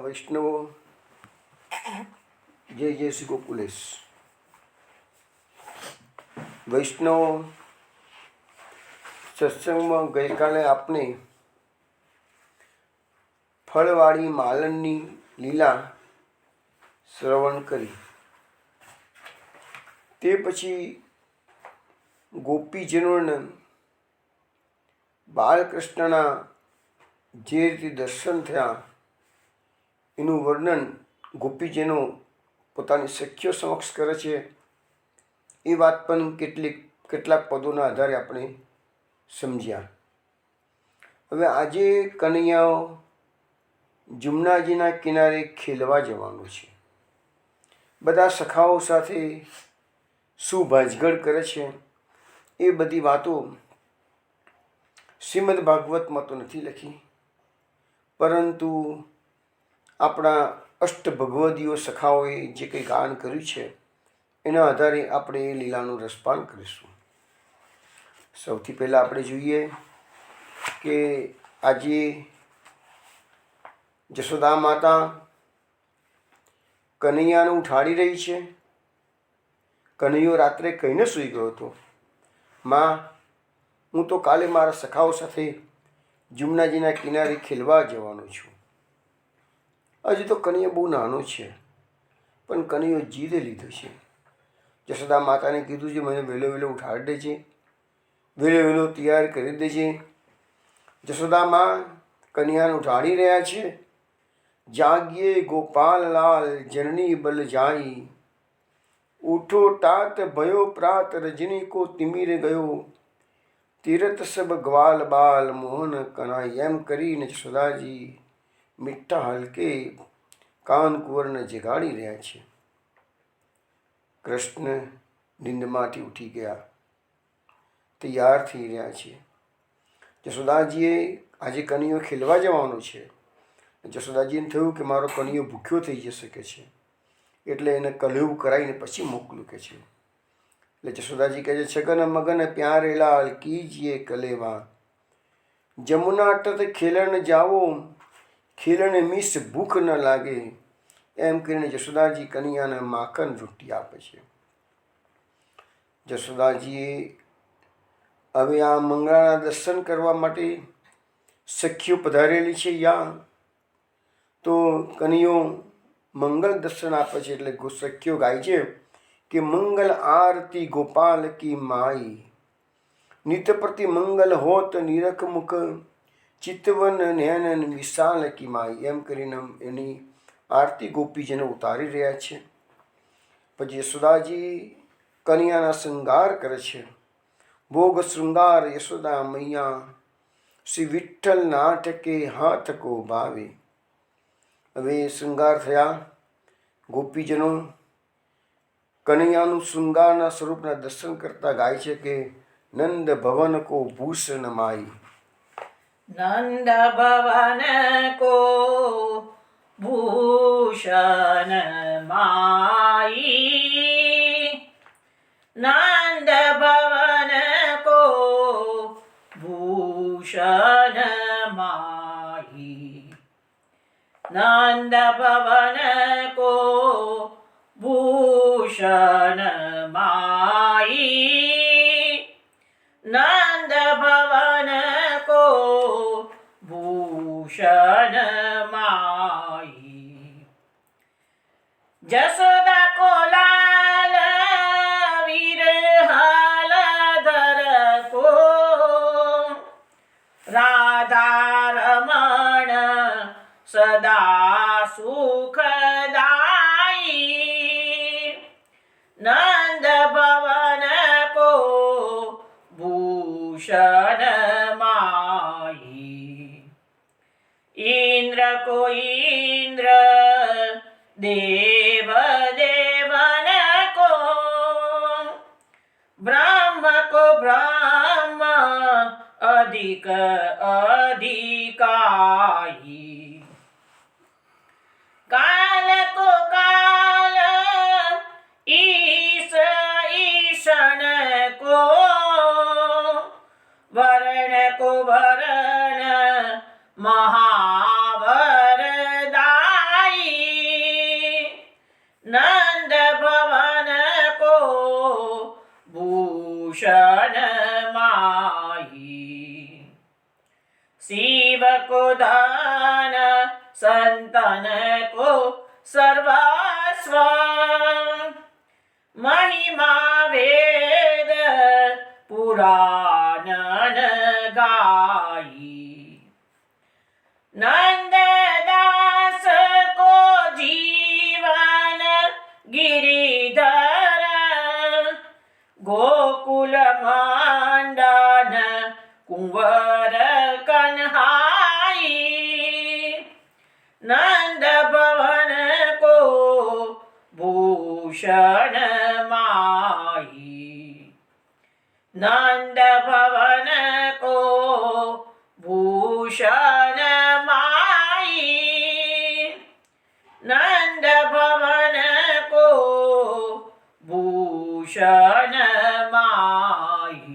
વૈષ્ણવો, જય જય શ્રી ગોકુલેશ. વૈષ્ણવો, સત્સંગમાં ગઈકાલે આપણે ફળવાળી માલણની લીલા શ્રવણ કરી. તે પછી ગોપીજનોને બાલકૃષ્ણના જે રીતે દર્શન થયા એનું વર્ણન ગોપીજનો પોતાની સખીઓ સમક્ષ કરે છે. એ વાત પણ કેટલાક પદોના આધારે આપણે સમજ્યા. હવે આજે કનૈયાઓ જમુનાજીના કિનારે ખેલવા જવાનું છે. બધા સખાઓ સાથે શું ભાંજગડ કરે છે એ બધી વાતો શ્રીમદ ભાગવતમાં તો નથી લખી, પરંતુ આપણા અષ્ટભગવદીઓ સખાઓએ જે કંઈ ગાન કર્યું છે એના આધારે આપણે એ લીલાનું રસપાન કરીશું. સૌથી પહેલાં આપણે જોઈએ કે આજે જશોદા માતા કનૈયાને ઉઠાડી રહી છે. કનૈયો રાત્રે કહીને સૂઈ ગયો હતો, માં હું તો કાલે મારા સખાઓ સાથે જમુનાજીના કિનારે ખેલવા જવાનો છું. હજી તો કનૈયો બહુ નાનો છે, પણ કનૈયો જીદ લીધો છે. જશોદા માતાને કીધું છે મને વહેલો વહેલો ઉઠાડી દેજે, વહેલો વહેલો તૈયાર કરી દેજે. જશોદામાં કનૈયાને ઉઠાડી રહ્યા છે. જાગીએ ગોપાલ લાલ જનની બલ જાઈ, ઉઠો ટાટ ભયો પ્રાત રજની કો તિમિર ગયો, તીરથ સબ ગ્વાલ બાલ મોહન કનાઈ. એમ કરીને જશોદાજી મીઠા હલકે કાન કુંવરને જગાડી રહ્યા છે. કૃષ્ણ નિંદમાંથી ઉઠી ગયા, તૈયાર થઈ રહ્યા છે. જશોદાજીએ આજે કનૈયો ખેલવા જવાનો છે. જશોદાજીને થયું કે મારો કનૈયો ભૂખ્યો થઈ જઈ શકે છે, એટલે એને કલેવું કરાવીને પછી મોકલું કે છે. એટલે જશોદાજી કહે છે છગન મગન પ્યારે લાલ કીજીએ કલેવા, જમુના તટ ખેલણ જાવો, ખેલણ મિસ ભૂખ ન લાગે. એમ કરીને જશોદાજી કનૈયાને માખણ રોટી આપે છે. જશોદાજીએ હવે આ મંગળાના દર્શન કરવા માટે સખીઓ પધારેલી છે. તો કનૈયો મંગલ દર્શન આપે છે. એટલે સખીઓ ગાય છે કે મંગલ આરતી ગોપાલ કી માઈ, નિત પ્રતિ મંગલ હોત નિરખ મુખ, ચિતવન નયન વિશાલ કી માઈ. એમ કરીને એની આરતી ગોપીજીને ઉતારી રહ્યા છે. પછી યશોદાજી કનૈયાના શૃંગાર કરે છે. ભોગ શૃંગાર યશોદા મૈયા, શ્રી વિઠ્ઠલ નાટકે હાથ કો ભાવે. હવે શૃંગાર થયા. ગોપીજનો કનૈયાનું શૃંગારના સ્વરૂપના દર્શન કરતા ગાય છે કે નંદ ભવન કો ભૂષણ માઈ, નંદ ભવન કો ભૂષણ માઈ, નંદ ભવન કો ભૂષણ માઈ, નંદ ભવન કો ભૂષણ માઈ, નંદ ભવન કો ભૂષણ માઈ. જશોદા કો લાલ વિરહાલ ધર કો, રાધા રમણ સદા સુખદાઈ, નંદ ભવન કો ભૂષણ માઈ. इंद्र को इंद्र देव देवन को, ब्रह्म को ब्रह्म अधिक अधिकाई, काल को काल ईश ईशन को, वर्ण को वर्ण महावरदाई, संतन को सर्वस्व महिमा वेद पुराण गाई नंददास को जीवन गिरिधर गोकुल मंडन कुंवर कन्हाई नंद भवन को भूषण माही नंद भवन को भूषण माई नंद भवन को भूषण माई।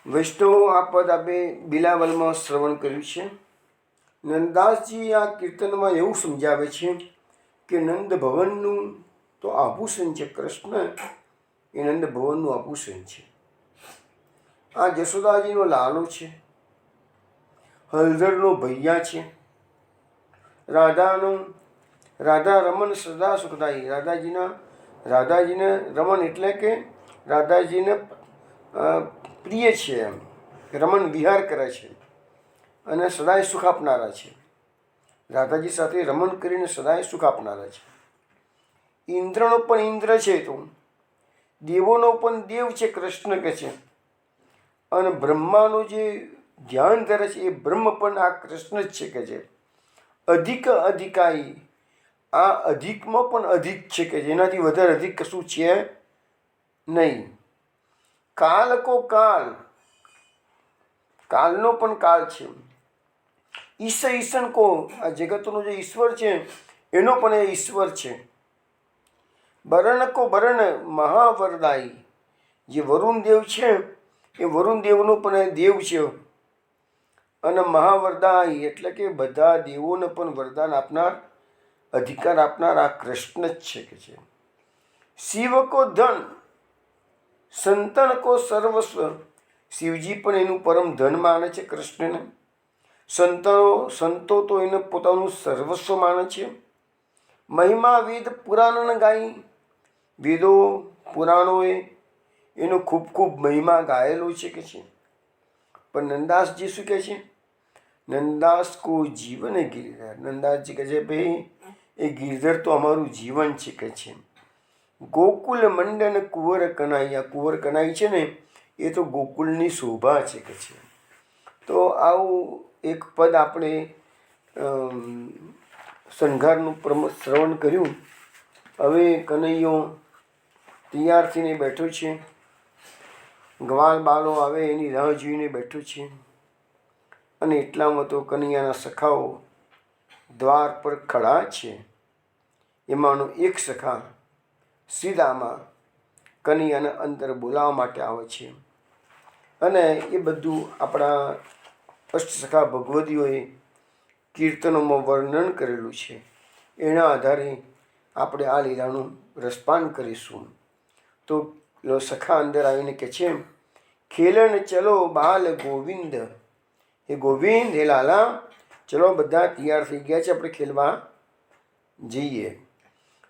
વૈષ્ણવો આ પદ આપણે બિલાવલમાં શ્રવણ કર્યું છે. નંદદાસજી આ કીર્તનમાં એવું સમજાવે છે કે નંદ ભવનનું તો આભૂષણ છે. કૃષ્ણ એ નંદ ભવનનું આભૂષણ છે. આ જશોદાજીનો લાલો છે, હલધરનો ભૈયા છે, રાધા રમન સદા સુખદાયી. રાધાજીને રમન એટલે કે રાધાજીને પ્રિય છે, એમ રમણ વિહાર કરે છે અને સદાય સુખ આપનારા છે. રાધાજી સાથે રમણ કરીને સદાય સુખ આપનારા છે. ઇન્દ્રનો પણ ઇન્દ્ર છે, તો દેવોનો પણ દેવ છે કૃષ્ણ કે છે. અને બ્રહ્માનું જે ધ્યાન ધરે છે એ બ્રહ્મ પણ આ કૃષ્ણ જ છે કે છે. અધિક અધિકાઈ, આ અધિકમાં પણ અધિક છે કે જેનાથી વધારે અધિક કશું છે નહીં. કાલ કો કાલ, કાલનો પણ કાલ છે. ઈશન કો, આ જગતનો જે ઈશ્વર છે એનો પણ એ ઈશ્વર છે. બરણ કો બરણ મહાવરદાયી, જે વરુણ દેવ છે એ વરુણ દેવનો પણ એ દેવ છે. અને મહાવરદાયી એટલે કે બધા દેવોને પણ વરદાન આપનાર, અધિકાર આપનાર આ કૃષ્ણ જ છે કે છે. શિવ કો ધન, સંતન કો સર્વસ્વ, શિવજી પણ એનું પરમ ધન માને છે કૃષ્ણને. સંતો તો એને પોતાનું સર્વસ્વ માને છે. મહિમા વેદ પુરાણ ગાઈ, વેદો પુરાણોએ એનો ખૂબ ખૂબ મહિમા ગાયેલો છે કે છે. પણ નંદાસજી શું કહે છે? નંદાસ કો જીવન ગિરધર. નંદાસજી કહે છે ભાઈ એ ગિરધર તો અમારું જીવન છે કે છે. ગોકુલ મંડન કુંવર કનાઈ, આ કુંવર કનાઈ છે ને એ તો ગોકુલની શોભા છે કે છે. તો આવું એક પદ આપણે શણગારનું શ્રવણ કર્યું. હવે કનૈયો તૈયાર થઈને બેઠો છે, ગ્વાલ બાલો આવે એની રાહ જોઈને બેઠો છે. અને એટલામાં તો કનૈયાના સખાઓ દ્વાર પર ખડા છે. એમાંનો એક સખા સીધામાં કનૈયાને અંદર બોલાવવા માટે આવે છે. અને એ બધું આપણા અષ્ટસખા ભગવદીઓએ કીર્તનોમાં વર્ણન કરેલું છે. એના આધારે આપણે આ લીલાનું રસપાન કરીશું. તો સખા અંદર આવીને કહે છે, ખેલણ ચલો બાલ ગોવિંદ. હે ગોવિંદ, હે લાલા, ચલો બધા તૈયાર થઈ ગયા છે, આપણે ખેલવા જઈએ.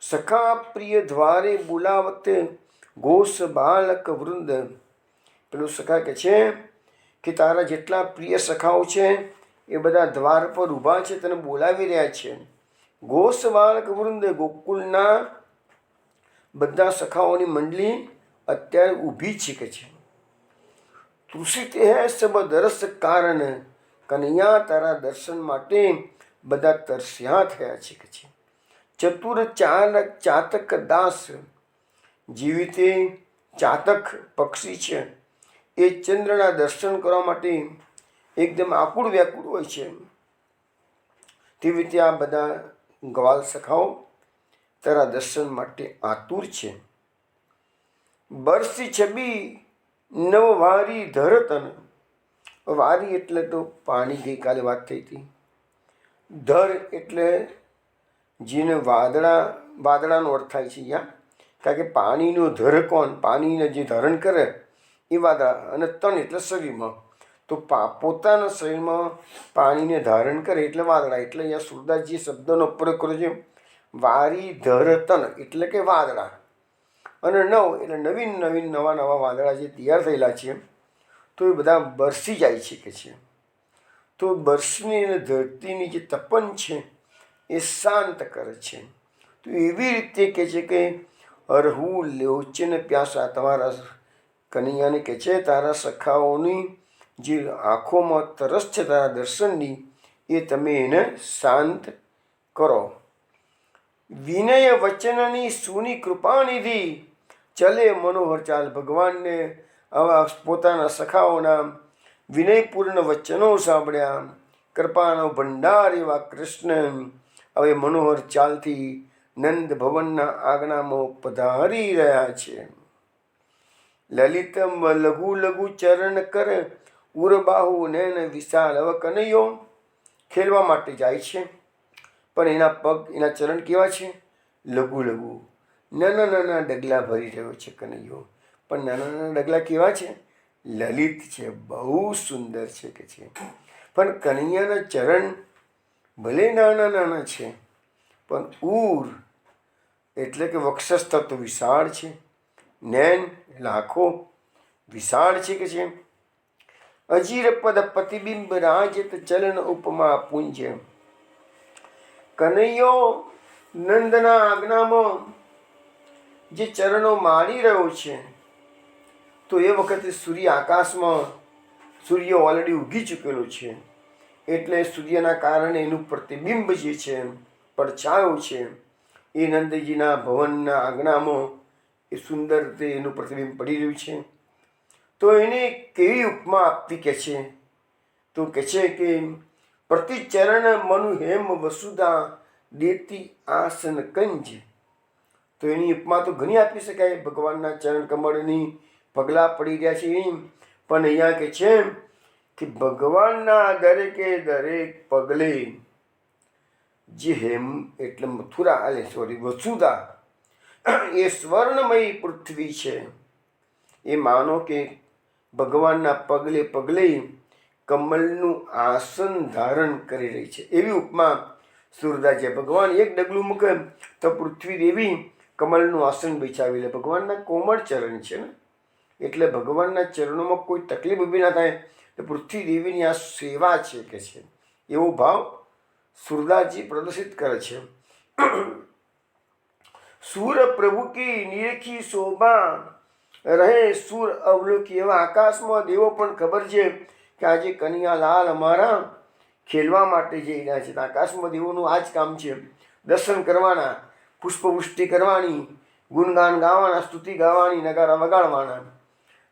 સખા પ્રિય દ્વારે બોલાવત ઘોષ બાલક વૃંદ. પેલું સખા કહે છે કે તારા જેટલા પ્રિય સખાઓ છે એ બધા દ્વાર પર ઊભા છે, તને બોલાવી રહ્યા છે. ઘોષ બાલક વૃંદ, ગોકુલના બધા સખાઓની મંડળી અત્યારે ઊભી છે કે છે. તૃષિત હે સબ દરસ કારણ, કનૈયા તારા દર્શન માટે બધા તરસ્યા થયા છે કે છે. ચતુર ચાલક ચાતક દાસ, જેવી રીતે ચાતક પક્ષી છે એ ચંદ્રના દર્શન કરવા માટે એકદમ આકુળ વ્યાકુળ હોય છે, તેવી રીતે આ બધા ગ્વાલ સખાઓ તારા દર્શન માટે આતુર છે. બરસી છબી નવવારી ધરતન. વારી એટલે તો પાણી, ગઈકાલે વાત થઈ હતી. ધર એટલે જેને વાદળાનો અર્થ થાય છે અહીંયા, કારણ કે પાણીનો ધર કોણ, પાણીને જે ધારણ કરે એ વાદળા, અને તન એટલે શરીરમાં. તો પોતાના શરીરમાં પાણીને ધારણ કરે એટલે વાદળા. એટલે અહીંયા સુરદાસજી શબ્દનો પ્રયોગ કર્યો છે, વારી ધર તન એટલે કે વાદળા, અને નવ એટલે નવીન નવા વાદળા જે તૈયાર થયેલા છે, તો એ બધા બરસી જાય છે કે છે. તો બરસની અને ધરતીની જે તપન છે એ શાંત કરે છે. તો એવી રીતે કહે છે કે અરહુ લોચન પ્યાસા, તમારા કનૈયાને કહે છે તારા સખાઓની જે આંખોમાં તરસ છે તારા દર્શનની, એ તમે એને શાંત કરો. વિનય વચનની સુની કૃપાનિધિ, ચલે મનોહર ચાલ. ભગવાનને આવા પોતાના સખાઓના વિનયપૂર્ણ વચનો સાંભળ્યા, કૃપાનો ભંડાર એવા કૃષ્ણ હવે મનોહર ચાલથી નંદ ભવનના આંગણામાં પધારી રહ્યા છે. લલિત લઘુ લઘુ ચરણ કર ઉરબાહુ નયન વિશાલ. હવે કનૈયો ખેલવા માટે જાય છે, પણ એના પગ, એના ચરણ કેવા છે? લઘુ લઘુ, નાના નાના ડગલા ભરી રહ્યો છે કનૈયો. પણ નાના નાના ડગલા કેવા છે? લલિત છે, બહુ સુંદર છે કે છે. પણ કનૈયાના ચરણ ભલે નાના નાના છે, પણ ઉર એટલે કે વક્ષસ્થળ તો વિશાળ છે, નૈન એટલે આંખો વિશાળ છે કે છે. અજીર પદ પ્રતિબિંબ રાજત ચલન ઉપમા પુંજ. કનૈયો નંદના આજ્ઞામાં જે ચરણો મારી રહ્યો છે, તો એ વખતે સૂર્ય આકાશમાં, સૂર્ય ઓલરેડી ઉગી ચૂકેલો છે, એટલે સૂર્યના કારણે એનું પ્રતિબિંબ જે છે, પડછાયો છે, એ નંદજીના ભવનના આંગણામાં એ સુંદર રીતે એનું પ્રતિબિંબ પડી રહ્યું છે. તો એને કેવી ઉપમા આપવી કે છે? તો કહે છે કે પ્રતિચરણ મનુ હેમ વસુધા દેતી આસન કંજ. તો એની ઉપમા તો ઘણી આપી શકાય, ભગવાનના ચરણ કમળની પગલાં પડી રહ્યા છે એની. પણ અહીંયા કે છે કે ભગવાનના દરેકે દરેક પગલે જે હેમ એટલે મથુરા, વસુધા એ સ્વર્ણમયી પૃથ્વી છે. એ માનો કે ભગવાનના પગલે પગલે કમળનું આસન ધારણ કરી રહી છે, એવી ઉપમા સુરદાસજી. ભગવાન એક ડગલું મૂકે તો પૃથ્વી દેવી કમળનું આસન બિછાવી લે. ભગવાનના કોમળ ચરણ છે ને, એટલે ભગવાનના ચરણોમાં કોઈ તકલીફ ઊભી ના થાય. તો પૃથ્વી દેવીની આ સેવા છે કે છે, એવો ભાવ સુરદાસજી પ્રદર્શિત કરે છે. સૂર પ્રભુ કી નિરેખી શોભા રહે સૂર અવલોકી. એવા આકાશમાં દેવો પણ ખબર છે કે આજે કનૈયાલાલ અમારા ખેલવા માટે જઈ રહ્યા છે. આકાશમાં દેવોનું આ જ કામ છે, દર્શન કરવાના, પુષ્પવૃષ્ટિ કરવાની, ગુણગાન ગાવાના, સ્તુતિ ગાવાની, નગારા વગાડવાના.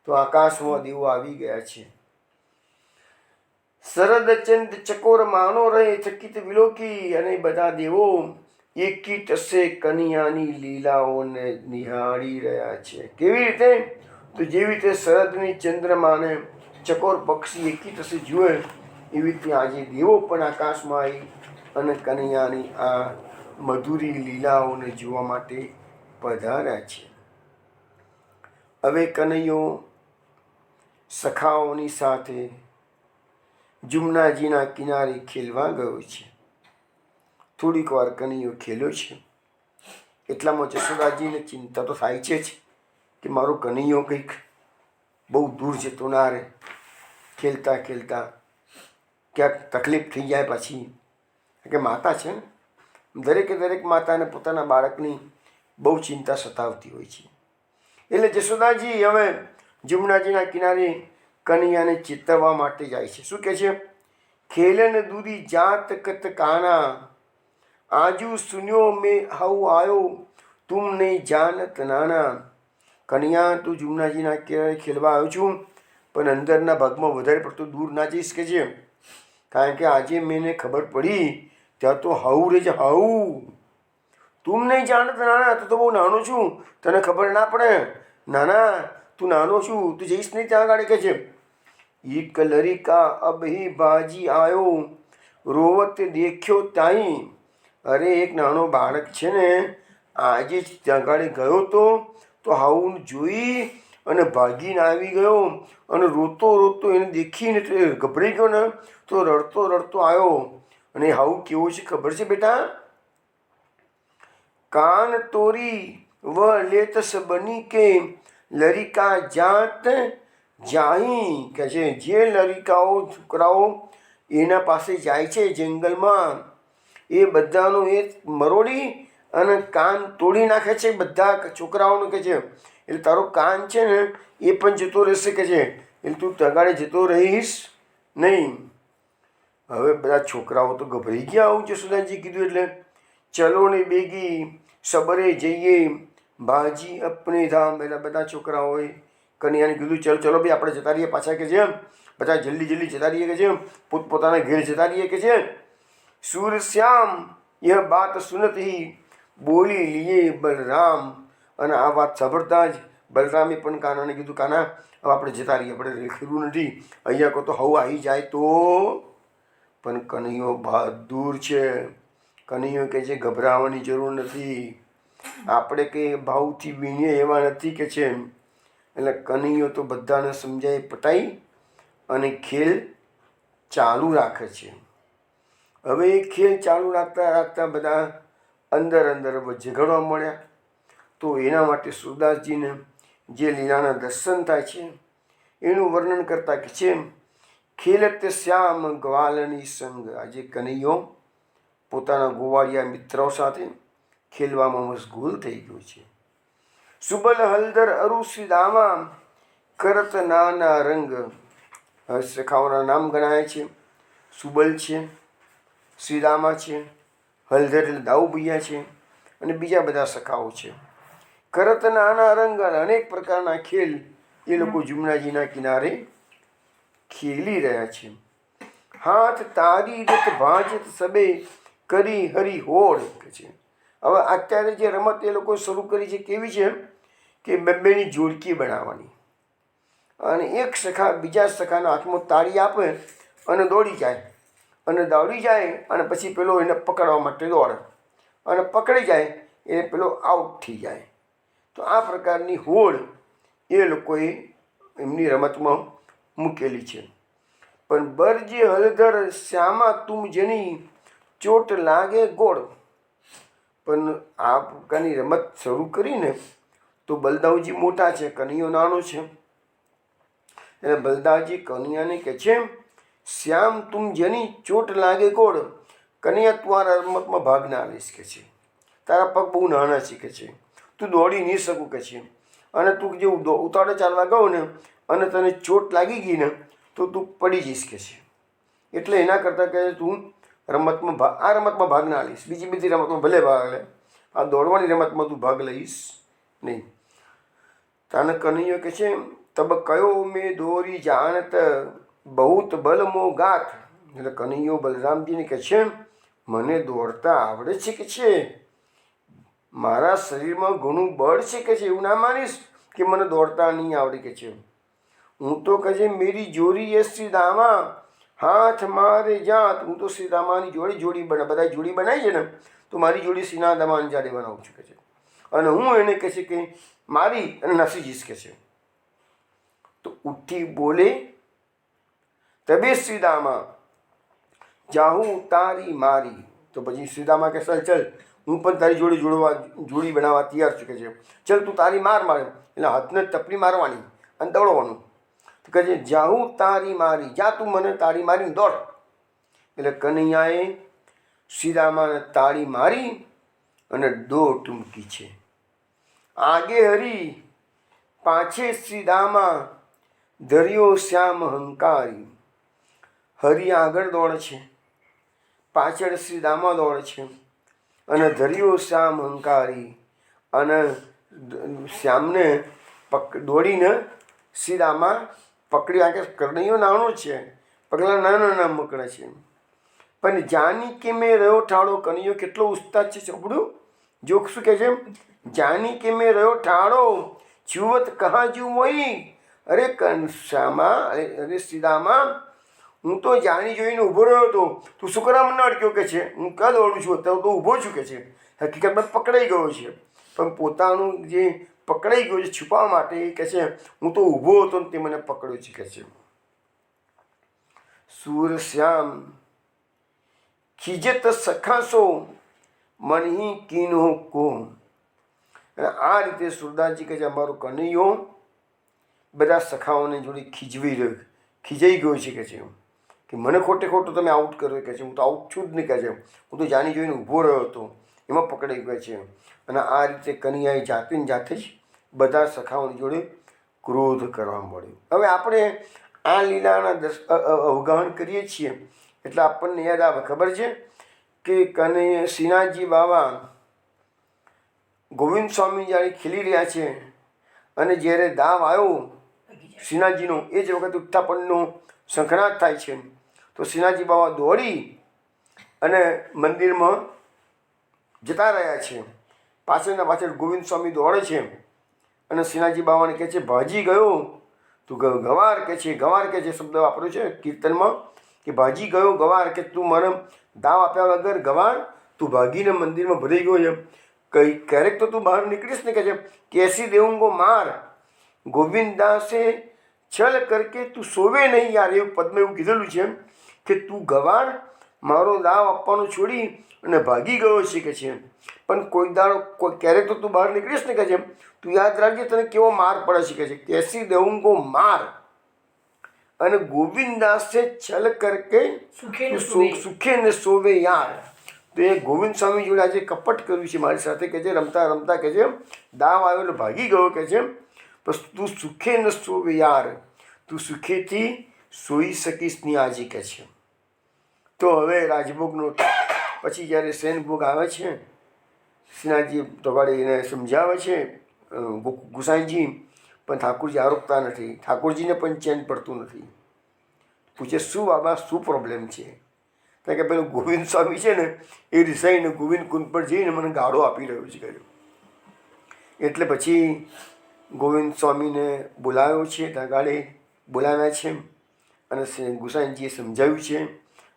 તો આકાશમાં દેવો આવી ગયા છે. શરદચંદ ચકોર માનો રહે ચકિત વિલોકી. અને બધા દેવો એકી ટસે કનૈયાની લીલાઓને નિહાળી રહ્યા છે. કેવી રીતે? તો જેવી રીતે શરદની ચંદ્રમાને ચકોર પક્ષી એકી ટસે જુએ, એવી રીતે આજે દેવો પણ આકાશમાં આવી અને કનૈયાની આ મધુરી લીલાઓને જોવા માટે પધાર્યા છે. હવે કનૈયો સખાઓની સાથે જમુનાજીના કિનારે ખેલવા ગયો છે. થોડીક વાર કનૈયો ખેલ્યો છે, એટલામાં જશોદાજીને ચિંતા તો થાય છે જ કે મારો કનૈયો કંઈક બહુ દૂર જતો ના રહે, ખેલતા ખેલતા ક્યાંક તકલીફ થઈ જાય પછી. કે માતા છે ને, દરેકે દરેક માતાને પોતાના બાળકની બહુ ચિંતા સતાવતી હોય છે. એટલે જશોદાજી હવે જમુનાજીના કિનારે કનૈયાને ચેતવવા માટે જાય છે. શું કહે છે? ખેલન દૂરી જાત કત કાના, આજુ સુન્યો મેં હાઉ આયો, તુમ નહીં જાનત નાના. કનૈયા, તું જમુનાજીના કિનારે ખેલવા આવ્યો છું, પણ અંદરના ભાગમાં વધારે પડતું દૂર ના જઈશ કે છે, કારણ કે આજે મેને ખબર પડી ત્યાં તો હાઉ રે છે, હાઉ. તું નહીં જાણત નાના, તું તો બહુ નાનો છું, તને ખબર ના પડે. નાના, તું નાનો છું, તું જઈશ નહીં ત્યાં આગળ કે છે. એક લરિકા અબહી બાજી આયો, રોવત દેખ્યો તાઈ. અરે એક નાનો બાળક છે ને, આજે જ ત્યાં આગળ ગયો તો હાઉ જોઈ અને ભાગીને આવી ગયો અને રોતો રોતો એને દેખીને તે ગભરાઈ ગયો ને તો રડતો રડતો આવ્યો. અને હાઉ કેવો છે ખબર છે બેટા? કાન તોરી વ લેતસ બની કે લરિકા જાત જાહી, કે છે જે લરિકાઓ છોકરાઓ એના પાસે જાય છે જંગલમાં એ બધાનો એ મરોડી અને કાન તોડી નાખે છે બધા છોકરાઓને, કે છે એટલે તારો કાન છે ને એ પણ જતો રહેશે, કે છે એટલે તું તગાડે જતો રહીશ નહીં. હવે બધા છોકરાઓ તો ગભરાઈ ગયા આવું જશોદાજી કીધું એટલે. ચલો ને બેગી સબરે જઈએ ભાજી અપને ધામ. એટલે બધા છોકરાઓએ કન્યાને કીધું ચલો ચલો ભાઈ આપણે જતા રહીએ પાછા, કે છે બધા જલ્દી જલ્દી જતા રહીએ, કે છે પોતપોતાના ઘેર જતા રહીએ, કે છે. સૂરશ્યામ यह बात सुनत ही બોલી લીએ બલરામ. અને આ વાત સાંભળતા જ બલરામે પણ કાનાને કીધું કાના હવે આપણે જતા રહીએ, આપણે રેખેલું નથી, અહીંયા કહો તો હવ આવી જાય તો. પણ કનૈયો બહાદુર છે. કનૈયો કહે છે ગભરાવાની જરૂર નથી, આપણે કંઈ ભાવથી વીણીએ એવા નથી, કે છે. એટલે કનૈયો તો બધાને સમજાય પટાઈ અને ખેલ ચાલુ રાખે છે. હવે એ ખેલ ચાલુ રાખતા રાખતા બધા અંદર અંદર ઝઘડવા મળ્યા. તો એના માટે સુરદાસજીને જે લીલાના દર્શન થાય છે એનું વર્ણન કરતા કે છે ખેલત શ્યામ ગ્વાલની સંગ. આજે કનૈયો પોતાના ગોવાળિયા મિત્રો સાથે ખેલવામાં મશગુલ થઈ ગયો છે. સુબલ હલદર અરુ શ્રીદામા કરત નાના રંગ. હવે સખાઓના નામ ગણાય છે. સુબલ છે, શ્રીદામા છે, હલધર એટલે દાઉ ભૈયા છે, અને બીજા બધા સખાઓ છે. કરત નાના રંગ અને અનેક પ્રકારના ખેલ એ લોકો જમુનાજીના કિનારે ખેલી રહ્યા છે. હાથ તારી રત ભાજત સબે કરી હરી હોડ, કે છે. હવે અત્યારે જે રમત એ લોકો શરૂ કરી છે કેવી છે કે બેની જોડકી બનાવવાની, અને એક સખા બીજા સખાના હાથમાં તાળી આપે અને દોડી જાય, અને દોડી જાય અને પછી પેલો એને પકડવા માટે દોડે અને પકડી જાય એ પેલો આઉટ થઈ જાય. તો આ પ્રકારની હોડ એ લોકોએ એમની રમતમાં મૂકેલી છે. પણ બરજે હલધર શ્યામા તુમ જની ચોટ લાગે ગોળ. પણ આ પ્રકારની રમત શરૂ કરીને તો બલદાવજી મોટા છે, કનૈયો નાનો છે. એટલે બલદાવજી કનૈયાને કહે છે શ્યામ તુમ જની ચોટ લાગે ગોળ. કનૈયા તું આ રમતમાં ભાગ ના લઈશ, કે છે. તારા પગ બહુ નાના છે, કે છે, તું દોડી નહીં શકું, કે છે. અને તું જે ઉતાવળે ચાલવા ગયો ને અને તને ચોટ લાગી ગઈ ને તો તું પડી જઈશ, કે છે. એટલે એના કરતાં કહે તું રમતમાં આ રમતમાં ભાગ ના લઈશ, બીજી બધી રમતમાં ભલે ભાગ લે, આ દોડવાની રમતમાં તું ભાગ લઈશ નહીં. તને કનૈયો કહે છે તબ કયો મેં દોરી જાણત બહુત બલ મો ગાથ. એટલે કનૈયો બલરામજીને કહે છે મને દોડતા આવડે છે, કે છે, મારા શરીરમાં ઘણું બળ છે, કે છે. એવું ના માનીશ કે મને દોડતા નહીં આવડે, કે છે. હું તો કહે છે મેરી જોડી એ શ્રીદામા હાથ મારે જાત. હું તો શ્રીદામાની જોડી બધા જોડી બનાવી છે ને તો મારી જોડી શ્રીનાદામાની જાડે બનાવું છું, કે છે. અને હું એને કહે છે કે મારી અને નસી જઈશ, કે છે. તો ઉઠી બોલે તબે શ્રીદામા જાહું તારી મારી. તો પછી શ્રીદામા કે ચલ હું પણ તારી જોડી બનાવવા તૈયાર છું, કે છે. ચલ તું તારી મારે. એટલે હાથને ટપલી મારવાની અને દોડવાનું. તો કહે છે જાહું તારી મારી, જા તું મને તાળી મારીને દોડ. એટલે કનૈયાએ શ્રીદામાને તાળી મારી અને દોડ ટૂંકી છે. આગે હરી પાછે શ્રીદામા ધર્યો શ્યામ હંકારી. હરિ આગળ દોડે છે, પાછળ શ્રીદામા દોડે છે, અને ધર્યો શ્યામ હંકારી. અને શ્યામને દોડીને શ્રીદામા પકડી. આ કે કનૈયો નાનો છે, પગલાં નાના મકડે છે. પણ જાની કે મેં રહ્યો ઠાળો. કનૈયો કેટલો ઉસ્તાદ છે ચોપડું જો શું કહે છે જાની કે મેં રહ્યો ઠાળો જુવત કહા જુ મોઈ. અરે શ્યામા અરે શ્રીદામા હું તો જાણી જોઈને ઊભો રહ્યો હતો, તું શું કરવા મને અડક્યો, કે છે. હું ક્યાં દોડું છું, અત્યારે તો ઊભો છું, કે છે. હકીકતમાં પકડાઈ ગયો છે, પણ પોતાનું જે પકડાઈ ગયો છે છુપાવવા માટે. એ કહે છે હું તો ઊભો હતો ને તે મને પકડ્યો છે. કહે છે સૂર શ્યામ ખીજત સખાસો મનહી કીનો કો. અને આ રીતે સુરદાસજી કહે છે અમારો કનૈયો બધા સખાઓને જોડે ખીજાઈ ગયો છે. કહે છે કે મને ખોટે ખોટું તમે આઉટ કરો. કહે છે હું તો આઉટ છું જ નહીં. કહે છે હું તો જાણી જોઈને ઊભો રહ્યો હતો, એમાં પકડાઈ ગયો છે. અને આ રીતે કનૈયાએ જાતે ને જાતે જ બધા સખાઓની જોડે ક્રોધ કરવા મળ્યો. હવે આપણે આ લીલાના અવગાહન કરીએ છીએ એટલે આપણને યાદ આવે, ખબર છે કે શ્રીનાથજી બાબા ગોવિંદ સ્વામી જ્યારે ખીલી રહ્યા છે અને જ્યારે દાવ આવ્યો શ્રીનાથજીનો, એ જ વખતે ઉત્થાપનનો શંખનાદ થાય છે. તો શ્રીનાથજી બાબા દોડી અને મંદિરમાં જતા રહ્યા છે. પાછળના પાછળ ગોવિંદ સ્વામી દોડે છે અને શ્રીનાથજી બાબાને કહે છે ભાજી ગયો તું ગવાર. કહે છે ગવાર કે જે શબ્દ વાપર્યો છે કીર્તનમાં કે ભાજી ગયો ગવાર, કે તું મને દાવ આપ્યા વગર ગવાર તું ભાગીને મંદિરમાં ભરાઈ ગયો છે. ક્યારેક તો તું બહાર નીકળીશ ને. કહે છે કેસી દેવુંગો માર ગોવિંદાસે છલ કરકે તું સોવે નહીં યાર. એવું પદમાં એવું કીધેલું છે કે તું ગવાર મારો દાવ આપવાનું છોડી અને ભાગી ગયો છે. કે છે પણ કોઈ દાડો ક્યારેક તો તું બહાર નીકળીશ ને. કહે છે તું યાદ રાખજે તને કેવો માર પડે છે. કહે છે કેસી દેવુંગો માર અને ગોવિંદાસે છલ કરકે સુખે ને સોવે યાર. તો એ ગોવિંદ સ્વામી જોડે આજે કપટ કર્યું છે મારી સાથે. કે છે રમતા રમતા કે છે દાવ આવ્યો એટલે ભાગી ગયો. કે છે બસ તું સુખે ન સોવે યાર, તું સુખેથી સોઈ શકીશ નહીં આજે. કે છે તો હવે રાજભોગનો પછી જ્યારે શયનભોગ આવે છે, શ્રીનાથજી તોગાડી એને સમજાવે છે ગુસાઈજી, પણ ઠાકોરજી આરોગતા નથી. ઠાકોરજીને પણ ચેન પડતું નથી. પૂછે શું બાબા શું પ્રોબ્લેમ છે? કારણ કે પેલું ગોવિંદ સ્વામી છે ને એ રિસાઈને ગોવિંદ કુંડ પર જઈને મને ગાળો આપી રહ્યો છે. કહ્યું એટલે પછી ગોવિંદ સ્વામીને બોલાવ્યો છે, ગાળે બોલાવ્યા છે અને ગુસાઈજીએ સમજાવ્યું છે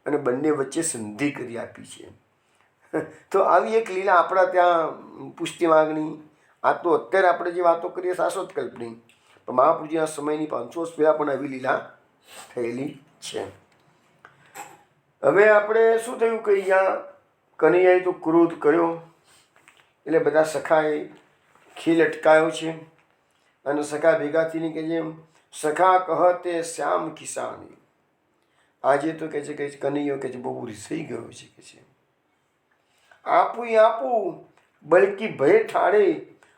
અને બંને વચ્ચે સંધિ કરી આપી છે. તો આવી એક લીલા આપણા ત્યાં પુષ્ટિ માગણી. આ તો અત્યારે આપણે જે વાતો કરીએ શાશ્વત કલ્પની, પણ મહાપુરુષજીના સમયની 500 વર્ષ પહેલાં પણ આવી લીલા થયેલી છે. હવે આપણે શું થયું કે અહીંયા કનૈયાએ તો ક્રોધ કર્યો એટલે બધા સખાએ ખીલ અટકાયો છે અને સખા ભેગા થઈને કે જેમ સખા કહતે શ્યામ કિસાની. આજે તો કહે છે કે કનૈયો કે છે બહુ રીસાઈ ગયો છે. કે છે આપું બલકી ભય ઠાડે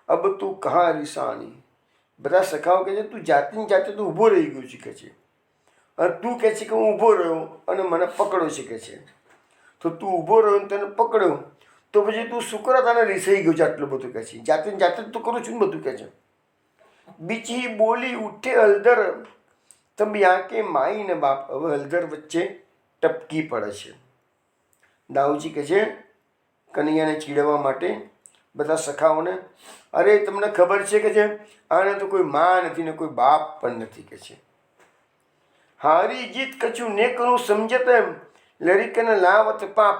અબ તું કહા રીસાની. બધા સખાઓ કહે છે તું જાતે ને જાતે તું ઊભો રહી ગયો છે. કે છે અને તું કહે છે કે હું ઊભો રહ્યો અને મને પકડ્યો છે. કે છે તો તું ઊભો રહ્યો ને તને પકડ્યો તો પછી તું શુક્ર તને રીસાઈ ગયો છે આટલું બધું. કહે છે જાતે ને જાતે જ તું કરું છું ને બધું. કહે છે બીજી બોલી ઉઠે હલદર તબ યાકે માઈ ને બાપ. હવે હલદર વચ્ચે ટપકી પડે છે. દાઉજી કહે છે કનૈયાને ચીડવવા માટે બધા સખાઓને, અરે તમને ખબર છે કે છે આને તો કોઈ મા નથી ને કોઈ બાપ પણ નથી. કે છે હારી જીત કછું ને કરું સમજત એમ લરીકને લાવત પાપ.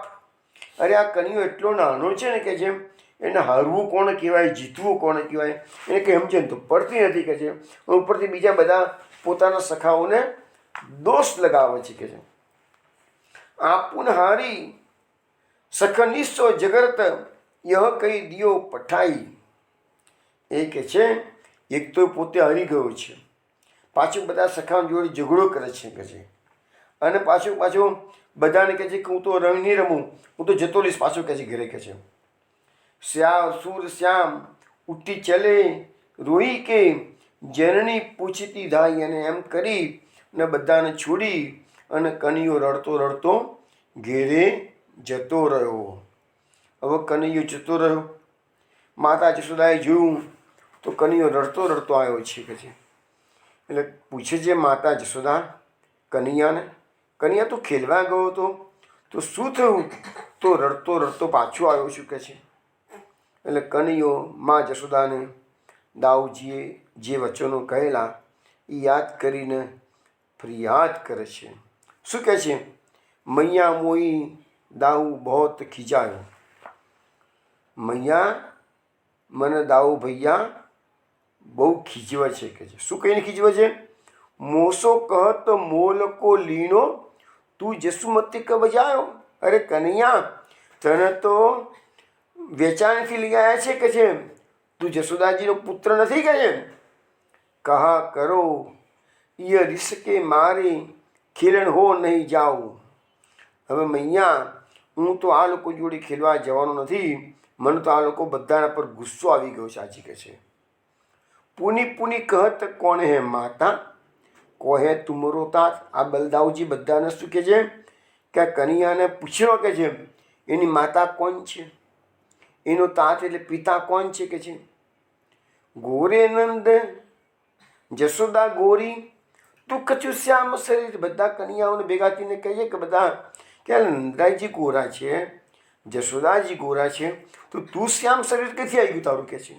અરે આ કનૈયો એટલો નાનો છે ને. કે જેમ એને હારવું કોણ કહેવાય, જીતવું કોણ કહેવાય એને કંઈ સમજે તો પડતી નથી. કે છે ઉપરથી બીજા બધા પોતાના સખાઓને દોષ લગાવે છે. કે છે આપુન હારી સખનિસ્સો જગરત યહ કઈ દિયો પઠાઈ. એ કે છે એક તો પોતે હારી ગયો છે, પાછું બધા સખા જોડે ઝઘડો કરે છે. કે છે અને પાછું બધાને કહે છે કે હું તો રંગ નહીં રમું, હું તો જતો રહીશ પાછો. કહે છે ઘરે. કે છે સૂર શ્યામ ઉઠી ચલે રોઈ કે જનની પૂછતી ધાઈ. અને એમ કરી ને બધાને છોડી અને કનૈયો રડતો રડતો ઘેરે જતો રહ્યો. હવે કનૈયો જતો રહ્યો. માતા જશોદાએ જોયું તો કનૈયો રડતો રડતો આવ્યો છે. કે છે એટલે પૂછે છે માતા જશોદા કનૈયાને, કનૈયા તો ખેલવા ગયો હતો તો શું થયું? તો રડતો રડતો પાછો આવ્યો છું. કે છે એટલે કનૈયો મા જશોદાને દાઉજીએ જે વચનો કહેલા એ યાદ કરીને ફરિયાદ કરે છે. શું કહે છે? મૈયા મોઈ દાઉ બહોત ખીજાયો. મૈયા મને દાઉ ભૈયા બહુ ખીજવે છે કે છે. શું કહીને ખીજવે છે? મોસો કહત મોલ કો લીનો તું જસુમતી ક બજાયો. અરે કનૈયા, તને તો વેચાણથી લઈ આવ્યા છે કે છે, તું જશોદાજીનો પુત્ર નથી કે છે. કહા કરો ય રિસકે મારી ખેલણ હો નહીં જાઉં. હવે મૈયા, હું તો આ લોકો જોડે ખેલવા જવાનો નથી. મને તો આ લોકો બધાના પર ગુસ્સો આવી ગયો છે આજી કે છે. પુની પુની કહત કોણ હે માતા કોહે તુમરો તાત. આ બલદાવજી બધાને શું કહે છે કે આ કનૈયાને પૂછ્યો કે છે એની માતા કોણ છે, એનો તાત એટલે પિતા કોણ છે કે છે. ગોરે નંદ જશોદા ગોરી તું કચું શ્યામ શરીર. બધા કન્યાઓને ભેગા થઈને કહીએ કે બધા કે નંદરાયજી ગોરા છે, જશોદાજી ગોરા છે, તો તું શ્યામ શરીર ક્યાંથી આવી ગયું તારું કે છે.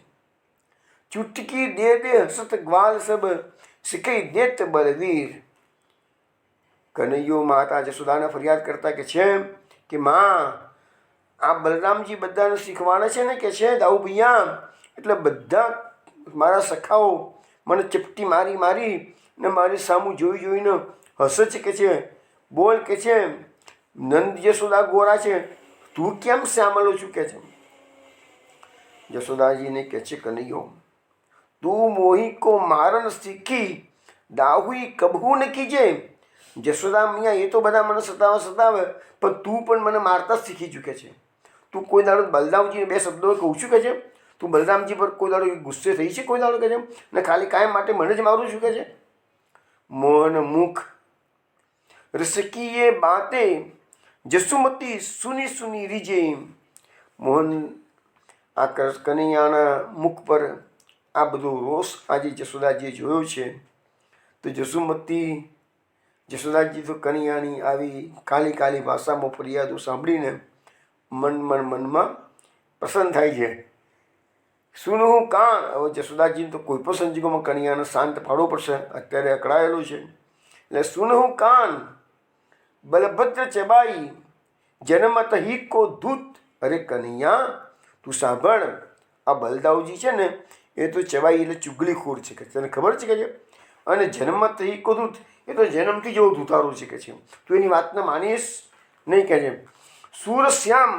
ચુટકી દે દે હસત ગ્વાલ સબ શીખી દેત બલવીર. કનૈયો માતા જશોદાને ફરિયાદ કરતા કે છે કે માં, આ બલરામજી બધાને શીખવાડે છે ને કે છે દાઉ ભૈયા, એટલે બધા મારા સખાઓ મને ચપટી મારી મારી ને મારી સામું જોઈ જોઈને હસે છે કે છે. બોલ કે છે નંદ જશોદા ગોરા છે, તું કેમ શ્યામલો છું કે છે. જશોદાજીને કહે છે કનૈયો, તું મોહી કો મારણ શીખી દાહુઈ કબહુ ન કીજે. જશોદા મિયા, એ તો બધા મને સતાવે પણ તું પણ મને મારતા જ શીખી ચૂકે છે. તું કોઈ દાડો બલરામજીને બે શબ્દો કહું છું કે છે, તું બલરામજી પર કોઈ દાડો ગુસ્સે થઈ છે કોઈ દાડો કે છે, ને ખાલી કાયમ માટે મને જ મારું છું કે છે. મોહન મુખ રસકીએ બાતે જસુમતી સુની સુની રીજે. મોહન આ કનૈયાના મુખ પર આ બધો રોષ આજે જશોદાજીએ જોયો છે. તો જશોદાજી તો કનૈયાની આવી કાલી કાલી ભાષામાં ફરિયાદો સાંભળીને મનમાં પ્રસન્ન થાય છે. સુનું કાન. હવે જશોદાજીને તો કોઈ પણ સંજોગોમાં કનૈયાને શાંત પાડવો પડશે, અત્યારે અકળાયેલું છે. એટલે સુનહું કાન બલભદ્ર ચબાઈ જન્મત હિ કો દૂત. અરે કનૈયા, તું સાંભળ, આ બલદાવજી છે ને એ તો ચવાઈ એટલે ચુગલીખોર છે કે તને ખબર છે કે છે. અને જન્મત હિ કો દૂત, એ તો જન્મથી જેવો ધૂતારો છે કે છે. તું એની વાતને માનીશ નહીં કે છે. સૂરશ્યામ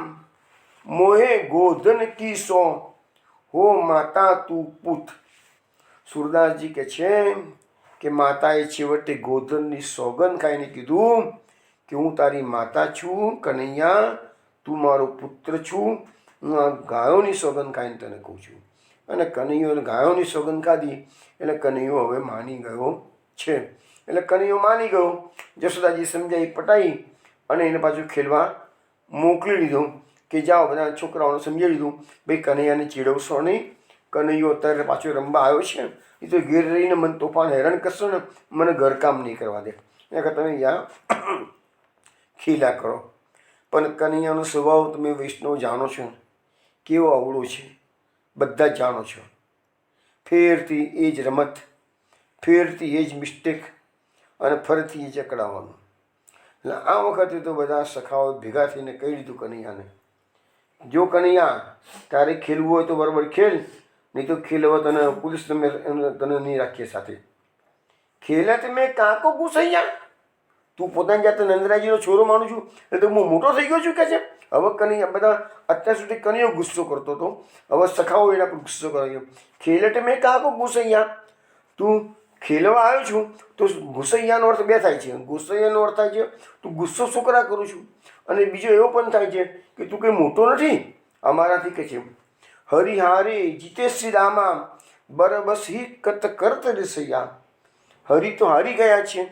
મોહે ગોધન કી સો હો માતા તું પૂત. સુરદાસજી કે છે કે માતાએ છેવટે ગોધનની સોગંદ ખાઈને કીધું કે હું તારી માતા છું કનૈયા, તું મારો પુત્ર છું. હું આ ગાયોની સોગંદ ખાઈને તને કહું છું. અને કનૈયો ગાયોની સોગંદ ખાધી એટલે કનૈયો હવે માની ગયો છે. એટલે કનૈયો માની ગયો. જશોદાજી સમજાઈ પટાઈ અને એને પાછું ખેલવા મોકલી દીધો કે જાઓ બધા છોકરાઓને સમજાવી દીધું ભાઈ કનૈયાને ચીડવશો નહીં. કનૈયો અત્યારે પાછો રમવા આવ્યો છે, એ તો ઘેર રહીને મને તોફાન હેરાન કરશો ને મને ઘરકામ નહીં કરવા દે, એટલે તમે ત્યાં ખીલા કરો. પણ કનૈયાનો સ્વભાવ તમે વૈષ્ણવ જાણો છો કેવો અવળો છે, બધા જ જાણો છો. ફેરથી એ જ રમત, ફેરથી એ જ મિસ્ટેક અને ફરીથી એ જ અકળાવવાનું. એટલે આ વખતે તો બધા સખાઓ ભેગા થઈને કહી દીધું કનૈયાને, જો કનૈયા તારે ખેલવું હોય તો બરાબર ખેલ, નહીં તો ખેલ હવે તને પોલીસ તને નહીં રાખીએ સાથે. ખેલે તમે કાકો ગુસાઈયા, તું પોતાની જાતે નંદરાયજીનો છોરો માનું છું એટલે હું મોટો થઈ ગયો છું કે છે. હવે કનૈયા બધા અત્યાર સુધી કનૈયો ગુસ્સો કરતો હતો, હવે સખાઓ એના પર ગુસ્સો કર્યો. ખેલે તમે કાકો ગુસૈયા, તું ખેલવા આવ્યો છું તો ગુસૈયાનો અર્થ બે થાય છે. ગુસૈયાનો અર્થ થાય છે તું ગુસ્સો છોકરા કરું છું, અને બીજો એવો પણ થાય છે કે તું કંઈ મોટો નથી અમારાથી કે છે. હરિહારે જીતે શ્રી રામા બરબસ હિ કત કરત રિસૈયા. હરિ તો હારી ગયા છે,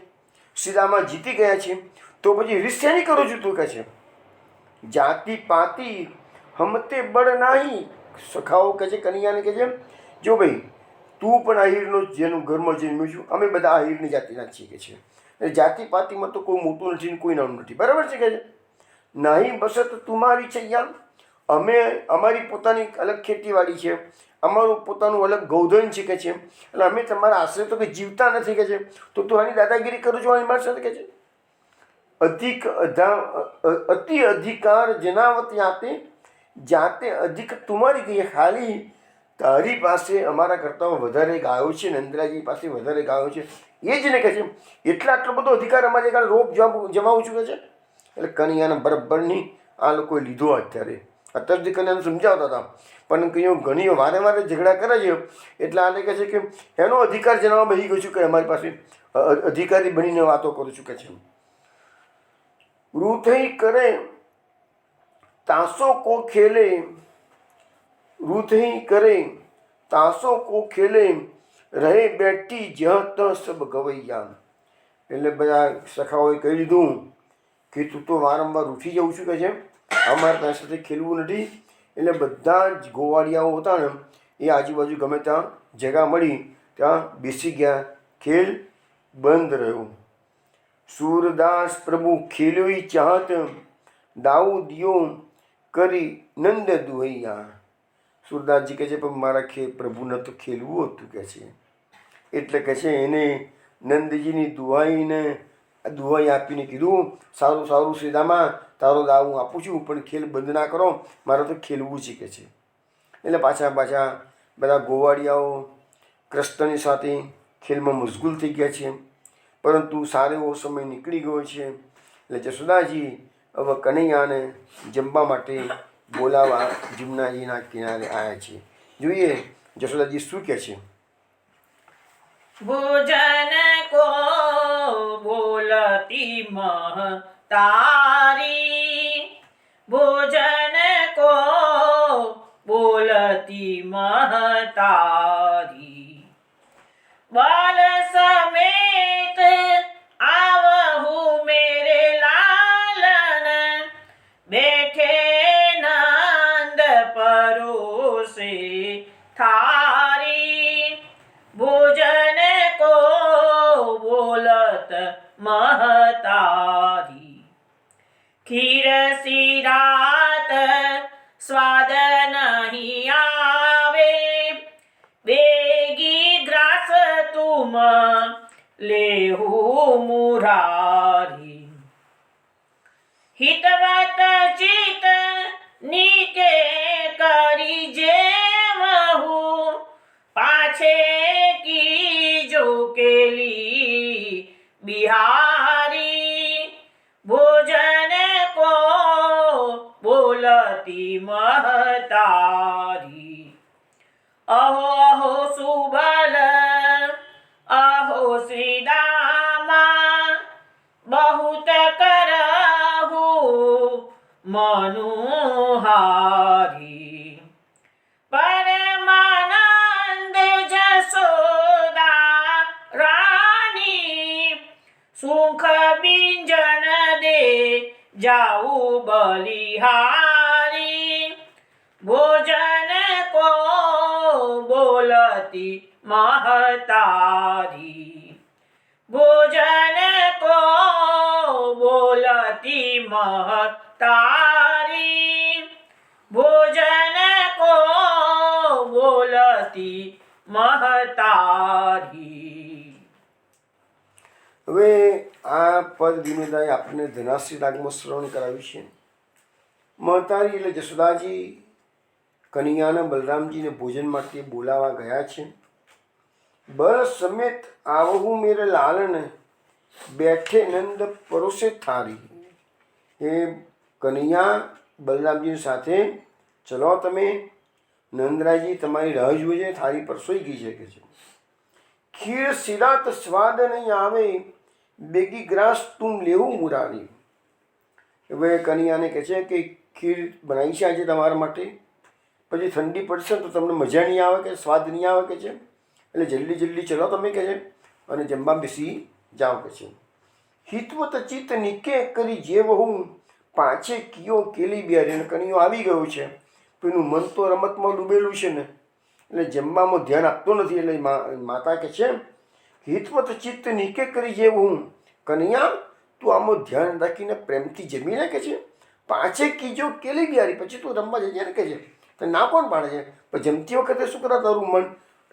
શ્રી રામા જીતી ગયા છે, તો પછી રિસ્યાની કરું છું તું કહે છે. જાતિ પાતી હમતે બળ નાહી. સખાઓ કહે છે કનૈયાને કહે છે જો ભાઈ તું પણ આહિરનો જેનું ઘરમાં જન્મ્યું છું, અમે બધા આહિરની જાતિના છીએ કે છે. એટલે જાતિ પાતિમાં તો કોઈ મોટું નથી ને કોઈ નાનું નથી, બરાબર છે કે છે. નહીં બસત તુમારી છે યા, અમે અમારી પોતાની અલગ ખેતીવાડી છે, અમારું પોતાનું અલગ ગૌધન છે કે છે, એટલે અમે તમારા આશરે તો કંઈ જીવતા નથી કે છે, તો તું આની દાદાગીરી કરું છું મારી સાથે કે છે. અતિ અધિકાર જનાવત આપે જાતે અધિક તુમારી ગઈ ખાલી તારી પાસે અમારા કરતાં વધારે ગાયો છે, નંદરાજી પાસે વધારે ગાયો છે, એ જ ને કહે છે આટલો બધો અધિકાર અમારે કારણે રોપ જમાવું છું કે છે. એટલે કનૈયાને બરાબરની આ લોકોએ લીધો. અત્યારે જે કનૈયાને સમજાવતા હતા, પણ કંઈ ઘણી વારે વારે ઝઘડા કરે છે એટલે આને કહે છે કે એનો અધિકાર જણાવવા બેસી ગયો છું કે અમારી પાસે અધિકારી બનીને વાતો કરું છું કે છે. રૂથઈ કરે તાસો કો ખેલે, રૂથઈ કરે તાસો કો ખેલે, રહે બેઠી જ્યાં ત સબ ગવૈયા. એટલે બધા સખાઓએ કહી દીધું કે તું તો વારંવાર ઉઠી જવું છું કે છે, અમારે તારી સાથે ખેલવું નથી. એટલે બધા જ ગોવાળિયાઓ હતા ને એ આજુબાજુ ગમે ત્યાં જગા મળી ત્યાં બેસી ગયા. ખેલ બંધ રહ્યો. સૂરદાસ પ્રભુ ખેલ્યો ચાહત, દાઉ દિયો કરી નંદ દુહૈયા. સૂરદાસજી કહે છે પણ મારા પ્રભુને તો ખેલવું હતું કે છે. એટલે કહે છે એને નંદજીની દુહાઈ આપીને કીધું સારું સારું સીધામાં તારો દાવ હું આપું છું, પણ ખેલ બંધ ના કરો, મારે તો ખેલવું છે કે છે. એટલે પાછા બધા ગોવાળિયાઓ કૃષ્ણની સાથે ખેલમાં મશગુલ થઈ ગયા છે. પરંતુ સારો એવો સમય નીકળી ગયો છે. એટલે જશોદાજી હવે કનૈયાને જમવા માટે બોલાવા જમનાજીના કિનારે આવ્યા છે. જોઈએ જશોદાજી શું કહે છે. ભોજન કો બોલતી મહતારી, ભોજન કો બોલતી મહતારી, બાલ સમેત આવહુ મેરે લાલન, બેઠે નંદ પરોસે થારી, ભોજન કો બોલત મહતારી, ખીર સિરાત સ્વાદ નહીં આવે, બેગી ગ્રાસ તુમ લેહુ મુરારી, હિતવત ચિત નીકે કરી જેવહુ, પાછે કી જો કેલી બિહારી, ભોજન કો બોલતી મહતારી, અહો અહો સુબલ અહો શ્રીદામા, બહુત કરહુ મનુહારી, પરમાનંદ જશોદા રાની, સુખ બિંજન દે જાઉ બલિહારી, ભોજન કો બોલતી મહતારી, ભોજન કો બોલતી મહતારી, ભોજન કો બોલતી મહતારી. હવે આ પદ વિનોદાએ આપણને ધનાશ્રી રાગમાં શ્રવણ કરાવ્યું છે. મહતારી એટલે જશોદાજી કનૈયાને બલરામજીને ભોજન માટે બોલાવા ગયા છે. બલ સમેત આવહુ મેરે લાલન, બેઠે નંદ પરોસે થારી. એ કનૈયા બલરામજીની સાથે ચલો તમે, નંદરાયજી તમારી રાહ જુએ છે, થાળી પર સોઈ ગઈ છે કે છે. ખીર સિરાત સ્વાદ નહીં આવે, બેગી ગ્રાસ તું લેવું મુરારી. હવે કનૈયાને કહે છે કે ખીર બનાવી છે આજે તમારા માટે, પછી ઠંડી પડશે તો તમને મજા નહીં આવે કે સ્વાદ નહીં આવે કે છે. એટલે જલ્દી જલ્દી ચલો તમે કે છે અને જમવા બેસી જાઓ કે છે. હિતવત ચિત્ત નિકે કરી જે હું પાંચે કિયો કેલી બિહારી. કનૈયો આવી ગયો છે તો એનું મન તો રમતમાં ડૂબેલું છે ને, એટલે જમવામાં ધ્યાન આપતો નથી. એટલે માતા કહે છે હિતવત ચિત્ત નિકે કરી જે હું, કનૈયા તું આમાં ધ્યાન રાખીને પ્રેમથી જમીને કે છે પાંચે કીજો કેલી બિહારી, પછી તું રમવા જજે ને કે છે. તો ના કોણ પાડે છે, પણ જમતી વખતે શું કરે તારું મન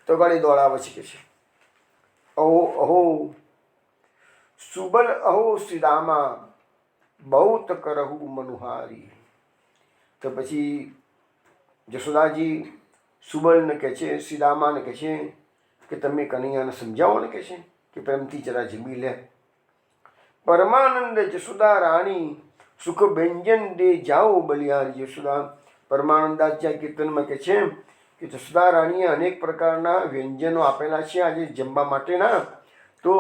તો ગાડી દોડાવે છે કે છે. અહો અહો સુબલ અહો શ્રીરામા, બહુત કરહુ મનુહારી. તો પછી જશોદાજી સુબલને કહે છે, સીદામાને કહે છે કે તમે કનૈયાને સમજાવો ને, કહે છે કે પ્રેમથી જરા જમી લે. પરમાનંદ જસુદા રાણી સુખ વ્યંજન દે જાઓ બલિહાર જસુદા. પરમાનંદાચાર્ય કીર્તનમાં કહે છે કે જસુદા રાણીએ અનેક પ્રકારના વ્યંજનો આપેલા છે આજે જમવા માટેના, તો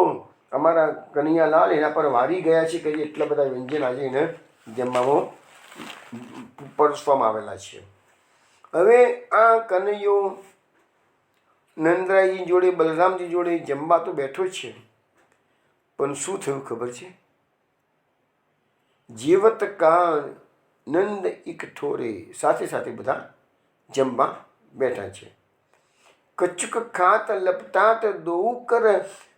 અમારા કનૈયાલાલ એના પર વારી ગયા છે કે એટલા બધા વ્યંજન આજે એને જમવામાં પરોસવામાં આવેલા છે. હવે આ કનૈયો નંદરાયજી જોડે બલરામજી જોડે જમવા તો બેઠો જ છે, પણ શું થયું ખબર છે? જીવત કાન નંદ એક ઠોરે, સાથે સાથે બધા જમવા બેઠા છે. કચુક ખાત લપટાત દોઉ કર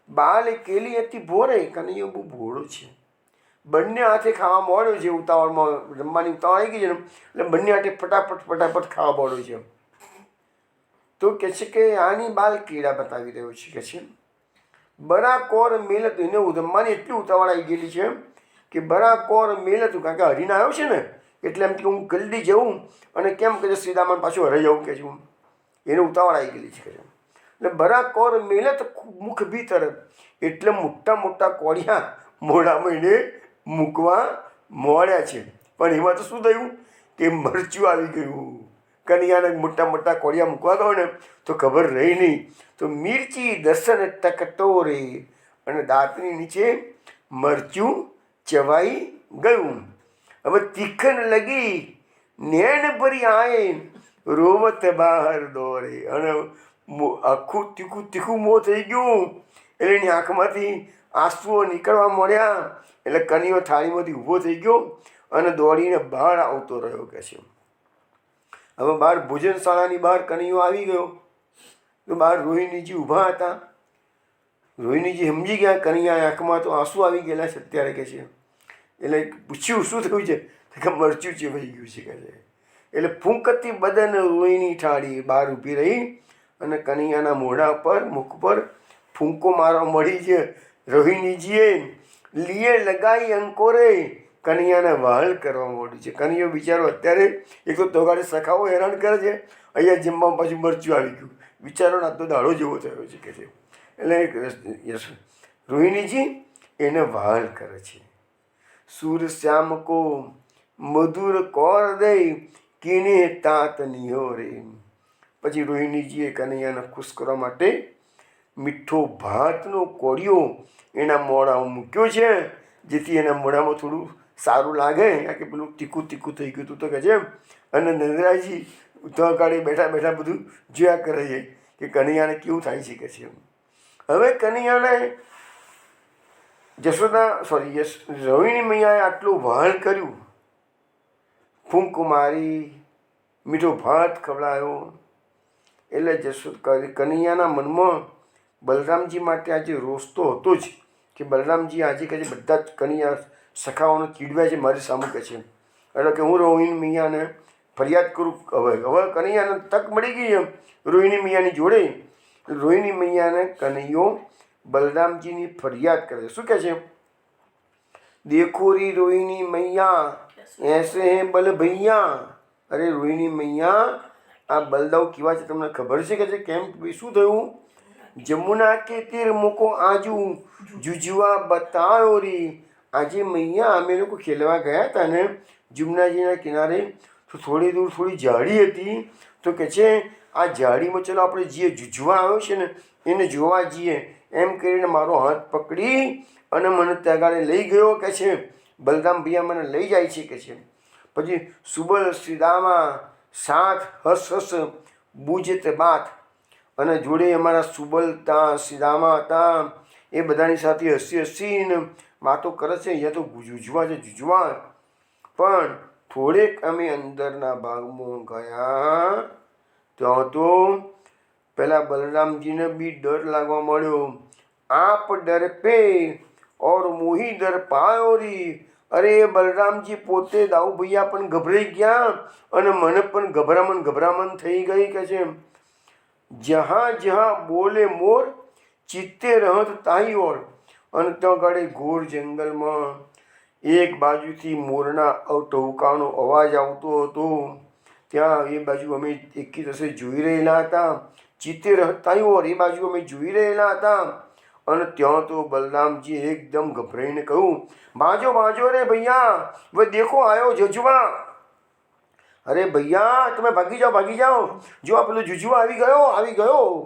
બાલ કેલી હતી ભોરે. કનૈયો બહુ ભોળો છે, બંને હાથે ખાવા માંડ્યો છે. ઉતાવળમાં જમવાની ઉતાવળ આવી ગઈ છે ને, એટલે બંને હાથે ફટાફટ ખાવા માંડ્યો છે. તો કહે છે કે આની બાલ કીડા બતાવી રહ્યો છે, કે છે બરા કોર મેલત. એને જમવાની એટલી ઉતાવળ આવી ગયેલી છે કે બરા કોર મેલતું, કારણ કે હરીને આવ્યો છે ને, એટલે એમ કે હું જલ્દી જવું અને કેમ કે સીધામાં પાછું હરાઈ જવું, કે છું એને ઉતાવળ આવી ગયેલી છે. એટલે બરા કોર મેલત મુખ ભીતર, એટલે મોટા મોટા કોળિયા મોઢામાં એને મૂકવા મોડ્યા છે. પણ એમાં તો શું થયું કે મરચું આવી ગયું. કનૈયાને મોટા મોટા કોળિયા મૂકવા દો ને તો ખબર રહી નહીં, તો મિર્ચી દર્શન ટકટોરે, અને દાંતની નીચે મરચું ચવાઈ ગયું. હવે તીખન લગી નેણ ભરી આએ રોવત બહાર દોરે, અને આખું તીખું મોં થઈ ગયું, એટલે એની આંખમાંથી આંસુઓ નીકળવા મળ્યા. એટલે કનૈયો થાળીમાંથી ઊભો થઈ ગયો અને દોડીને બહાર આવતો રહ્યો, કે છે. હવે બહાર ભોજનશાળાની બહાર કનૈયો આવી ગયો, તો બહાર રોહિણીજી ઊભા હતા. રોહિણીજી સમજી ગયા કનૈયા આંખમાં તો આંસુ આવી ગયેલા છે અત્યારે, કે છે. એટલે પૂછ્યું શું થયું છે, કે મરચું ચેવાઈ ગયું છે, કે છે. એટલે ફૂંકતી બદન રોહિણી ઠાળી બહાર ઊભી રહી અને કનૈયાના મોઢા પર મુખ પર ફૂંકો મારવા મળી છે. રોહિણીજીએ લીએ લગાઈ અંકોરે, કનૈયાને વહાલ કરવા માંડ્યું છે. કનૈયો બિચારો અત્યારે એક તો તોગાડે સખાઓ હેરાન કરે છે, અહીંયા જમવામાં પાછું મરચું આવી ગયું, બિચારો ના તો દાડો જેવો થયો છે, કે છે. એટલે રોહિણીજી એને વહાલ કરે છે. સુર શ્યામ કો મધુર કોર દઈ કીને તાત નિહોરે. પછી રોહિણીજીએ કનૈયાને ખુશ કરવા માટે મીઠો ભાતનો કોળિયો એના મોઢામાં મૂક્યો છે, જેથી એના મોઢામાં થોડું સારું લાગે, કારણ કે પેલું તીખું થઈ ગયું હતું, તો કે છે. અને નંદરાયજી ઉતાવળ બેઠા બેઠા બધું જોયા કરે છે કે કનૈયાને કેવું થાય છે, કે છે. હવે કનૈયાને રોહિણી મૈયાએ આટલું વહાલ કર્યું, ફૂંક મારી, મીઠો ભાત ખવડાવ્યો, એટલે કનૈયાના મનમાં બલરામજી માટે આજે રોષ તો હતો જ, કે બલરામજી આજે કહે છે બધા જ કનૈયા સખાઓને ચીડવ્યા છે મારી સામે, કે છે. એટલે કે હું રોહિણી મૈયાને ફરિયાદ કરું. હવે કનૈયાને તક મળી ગઈ એમ રોહિણી મૈયાની જોડે. રોહિણી મૈયાને કનૈયો બલરામજીની ફરિયાદ કરે છે. શું કહે છે? દેખોરી રોહિણી મૈયા એસે હે બલ ભૈયા. અરે રોહિણી મૈયા, આ બલદાવ કેવા છે તમને ખબર છે, કે છે. કેમ શું થયું? જમુના કે તીર મૂકો આજુ જુજવા બતાવ્યો રી. આજે મૈયા અમે લોકો ખેલવા ગયા હતા ને જમુનાજીના કિનારે, તો થોડી દૂર થોડી ઝાડી હતી, તો કે છે આ ઝાડીમાં ચલો આપણે જે જુજવા આવ્યો છે ને એને જોવા જઈએ, એમ કરીને મારો હાથ પકડી અને મને ત્યાં ગાડે લઈ ગયો, કે છે. બલરામ ભૈયા મને લઈ જાય છે, કે છે. પછી સુબલ શ્રીદામા સાથ હસ હસ બુજત બાત, અને જોડે અમારા સુબલ હતા, શ્રીદામા હતા, એ બધાની સાથે હસીને વાતો કરે છે. અહીંયા તો જુજવા છે, જુજવા. પણ થોડેક અમે અંદરના ભાગમાં ગયા ત્યાં તો પેલા બલરામજીને બી ડર લાગવા મળ્યો. આપ ડર પે ઓર મોહી ડર પાયો રી. અરે બલરામજી પોતે દાઉ ભૈયા પણ ગભરાઈ ગયા અને મને પણ ગભરામણ થઈ ગઈ, કે છે. જहाँ જहाँ બોલે મોર ચિત્તે રહત તાહી ઓર. અને ત્યાં ગાડે ઘોર જંગલમાં એક બાજુથી મોરના ટહુકાનો અવાજ આવતો હતો, ત્યાં એ બાજુ અમે એકી રસે જોઈ રહેલા હતા, ચિત્તે રહતાઓ એ બાજુ અમે જોઈ રહેલા હતા. અને ત્યાં તો બલરામજી એકદમ ગભરાઈને કહ્યું, ભાંજો ભાંજો રે ભૈયા, વે દેખો આવ્યો જજવા. અરે ભૈયા તમે ભાગી જાઓ, જો આ પેલો જુજવા આવી ગયો.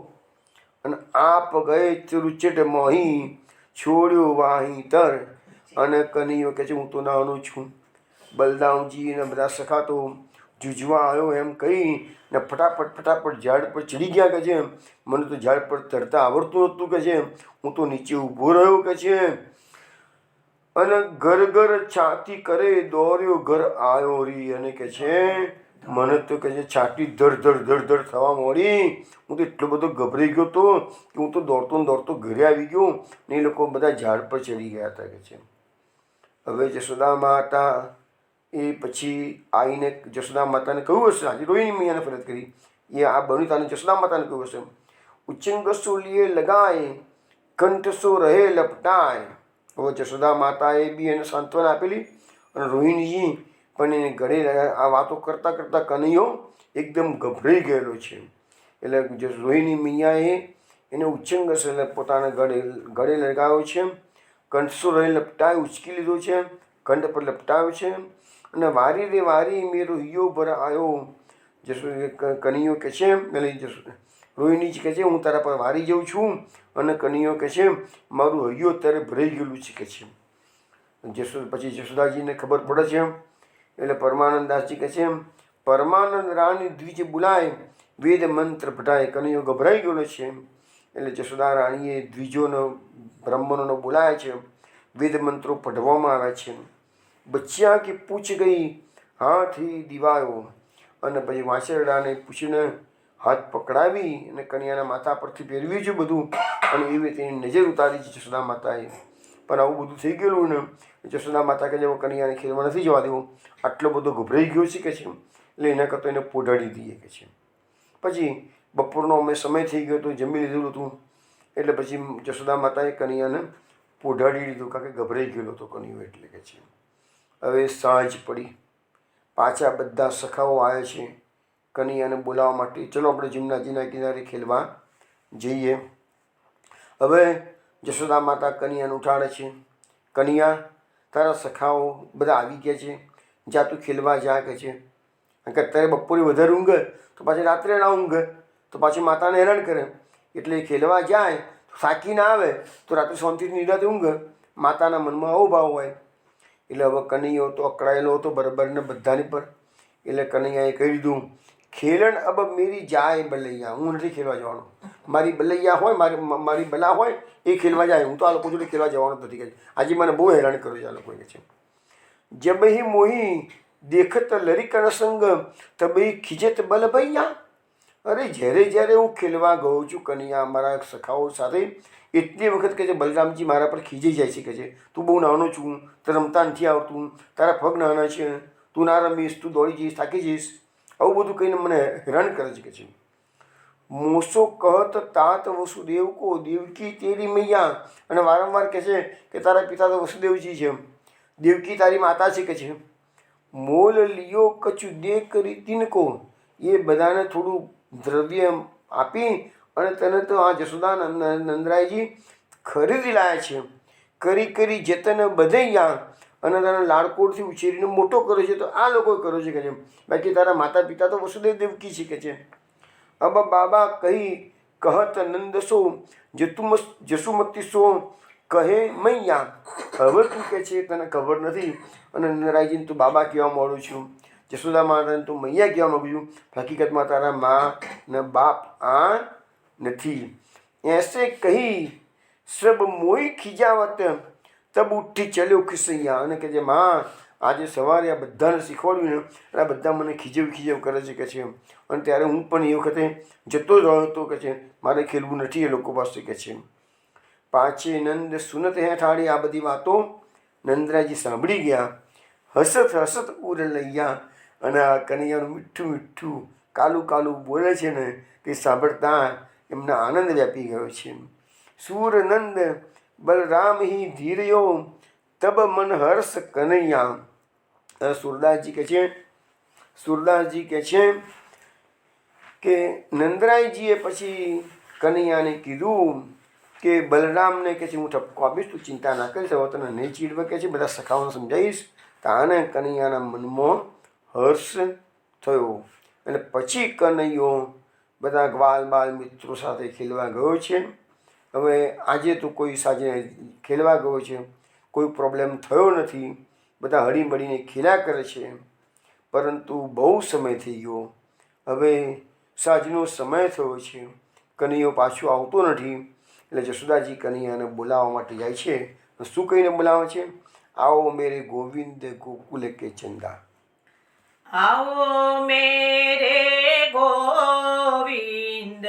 અને આપ ગયે તિરુચેટ મોહી, છોડ્યો વાહી તર. અને કનૈયો કહે છે હું તો નાનો છું. બલરામજી અને બધા સખા તો જુજવા આવ્યો એમ કહી ને ફટાફટ ઝાડ પર ચડી ગયા કે છે. મને તો ઝાડ પર તરતા આવડતું નહોતું કે છે, હું તો નીચે ઊભો રહ્યો કે છે. અને ઘર છાતી કરે દોર્યો ઘર આવ્યો રી. અને કે છે મને તો કે છે છાતી ધડ થવા માંડી. હું તો એટલો બધો ગભરાઈ ગયો હતો કે હું તો દોડતો ઘરે આવી ગયો ને એ લોકો બધા ઝાડ પર ચડી ગયા હતા કે છે. હવે જશોદા માતા એ પછી આવીને જશોદા માતાને કહ્યું હશે, આજે રોહિણી મૈયાને ફરજ કરી, એ આ બન્યું તાને જશોદા માતાને કહ્યું હશે, ઉચ્ચંગસો લીએ લગાય કંઠસો રહે લપટાય. હવે જશોદા માતાએ બી એને સાંત્વના આપેલી અને રોહિણીજી પણ એને ગળે આ વાતો કરતાં કનૈયો એકદમ ગભરાઈ ગયેલો છે. એટલે રોહિણી મૈયાએ એને ઉચ્ચંગસ એટલે પોતાના ગળે લગાવ્યો છે, કંઠસો રહે લપટાય ઉચકી લીધો છે, કંઠ પર લપટાવ્યો છે. અને વારી રે વારી મેરો હિયો ભર આવ્યો. કનૈયો કહે છે રોહિણીજી કહે છે હું તારા પર વારી જાઉં છું. અને કનૈયો કહે છે મારું હૈયું અત્યારે ભરાઈ ગયેલું છે કે છે. પછી જશોદાજીને ખબર પડે છે એટલે પરમાનંદદાસજી કહે છે પરમાનંદ રાણી દ્વિજ બોલાય વેદ મંત્ર પઢાય. કનૈયો ગભરાઈ ગયેલો છે એટલે જશોદા રાણીએ દ્વિજોનો બ્રાહ્મણોનો બોલાયા છે, વેદ મંત્રો પઢવામાં આવ્યા છે. બચ્યા કે પૂછ ગઈ હાથી દિવાયો. અને પછી વાંસરડાને પૂછીને હાથ પકડાવી અને કન્યાના માથા પરથી ફેરવ્યું છે બધું. અને એવી તેની નજર ઉતારી છે જશોદા માતાએ. પણ આવું બધું થઈ ગયેલું ને જશોદા માતા કે જેવો કન્યાને ખેલમાં નથી જવા દેવું, આટલો બધો ગભરાઈ ગયો છે કે છે, એટલે એના કરતાં એને પોઢાડી દઈએ કે છે. પછી બપોરનો અમે સમય થઈ ગયો હતો, જમી લીધેલું હતું, એટલે પછી જશોદા માતાએ કન્યાને પોઢાડી લીધું, કારણ કે ગભરાઈ ગયેલો હતો કન્યો એટલે કે છે. હવે સાંજ પડી, પાછા બધા સખાઓ આવ્યા છે કનૈયાને બોલાવવા માટે. ચલો આપણે જમનાજીના કિનારે ખેલવા જઈએ. હવે જશોદા માતા કનૈયાને ઉઠાડે છે, કનૈયા તારા સખાઓ બધા આવી ગયા છે, જા તું ખેલવા જા કે છે. કારણ કે અત્યારે બપોરે વધારે ઊંઘે તો પાછી રાત્રે ના ઊંઘે તો પાછી માતાને હેરાન કરે, એટલે ખેલવા જાય થાકી ના આવે તો રાત્રે શાંતિથી નિરાતે ઊંઘે. માતાના મનમાં આવો ભાવ હોય. એટલે હવે કનૈયો તો અકળાયેલો હતો બરાબર ને બધાની પર. એટલે કનૈયાએ કહી દીધું ખેલણ અબ મેરી જાય બલૈયા, હું નથી ખેલવા જવાનો. મારી બલૈયા હોય, મારી બલા હોય એ ખેલવા જાય, હું તો આ લોકો જોડે ખેલવા જવાનો નથી કે આજે મને બહુ હેરાન કર્યું છે આ લોકોએ કે છે. જબહી મોહી દેખત લરિકણ સંગ તબહી ખીજત બલ ભૈયા. અરે જ્યારે હું ખેલવા ગયો છું કનૈયા મારા સખાઓ સાથે, એટલી વખત કે છે બલરામજી મારા પર ખીજાઈ જાય છે કે છે તું બહુ નાનો છું, તે રમતા નથી આવતું, તારા પગ નાના છે, તું ના રમીશ, તું દોડી જઈશ, થાકી જઈશ, આવું બધું કહીને મને હેરાન કરે છે કે છે. મોસો કહત તાત વસુદેવ કો દેવકી તેરી મૈયા. અને વારંવાર કહે છે કે તારા પિતા તો વસુદેવજી છે, દેવકી તારી માતા છે કે છે. મોલ લિયો કચુ દે કરી તિનકો. એ બધાને થોડું દ્રવ્ય આપી અને તને તો આ જશોદા નંદરાયજી ખરીદી લાયા છે, કરી જતન બધૈયા. અને તને લાડકોડથી ઉછેરીને મોટો કર્યો છે તો આ લોકોએ કર્યો છે કે છે. બાકી તારા માતા પિતા તો વસુદેવ દેવકી છે કે છે. અબ બાબા કહી કહત નંદસો જસુમતી સો કહે મૈયા. હવે તું કે છે તને ખબર નથી અને નંદરાયજીને તું બાબા કહેવા માંડું છું, જશોદા માતાને તું મૈયા કહેવા માગું છું. હકીકતમાં તારા મા ને બાપ આ નથી. એસે કહી સબ મોઈ ખીજાવત તબ ઉઠી ચલ્યો ખિસૈયા. અને કે જે માં આજે સવારે આ બધાને શીખવાડ્યું ને આ બધા મને ખીજવ કરે છે કે છે. અને ત્યારે હું પણ એ વખતે જતો જ રહ્યો હતો કે છે મારે ખેલવું નથી એ લોકો પાસે કે છે. પાછે નંદ સુનત હેઠાડી આ બધી વાતો નંદરાયજી સાંભળી ગયા. હસત ઉર લૈયા. અને આ કનૈયાનું મીઠું કાલું બોલે છે ને તે સાંભળતા એમના આનંદ વ્યાપી ગયો છે. સૂરનંદ બલરામ હી ધીર્યો તબ મન હર્ષ કનૈયા. સુરદાસજી કહે છે સુરદાસજી કહે છે કે નંદરાયજીએ પછી કનૈયાને કીધું કે બલરામને કહે છે હું ઠપકો આપીશ, તું ચિંતા ના કરીશ, હવે તને નહીં ચીડવે કહે છે, બધા સખાઓને સમજાવીશ. તાને કનૈયાના મનમાં હર્ષ થયો અને પછી કનૈયો બધા ગ્વાલ બાલ મિત્રો સાથે ખેલવા ગયો છે. હવે આજે તો કોઈ સાંજે ખેલવા ગયો છે, કોઈ પ્રોબ્લેમ થયો નથી, બધા હળીમળીને ખેલ્યા કરે છે. પરંતુ બહુ સમય થઈ ગયો, હવે સાંજનો સમય થયો છે, કનૈયો પાછો આવતો નથી. એટલે જશોદાજી કનૈયાને બોલાવવા માટે જાય છે. શું કહીને બોલાવે છે? આવો મેરે ગોવિંદ ગોકુલ કે ચંદા. आओ मेरे गोविंद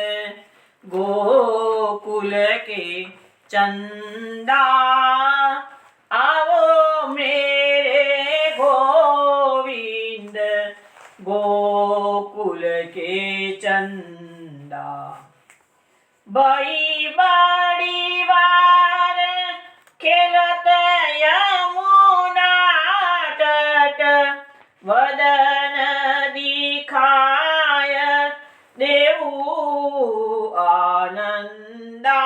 गोकुल के चंदा, आओ मेरे गोविंद गोकुल के चंदा. बड़ी बड़ी बार खेलत यमुना तट, वदन दिखाय देवू आनंदा.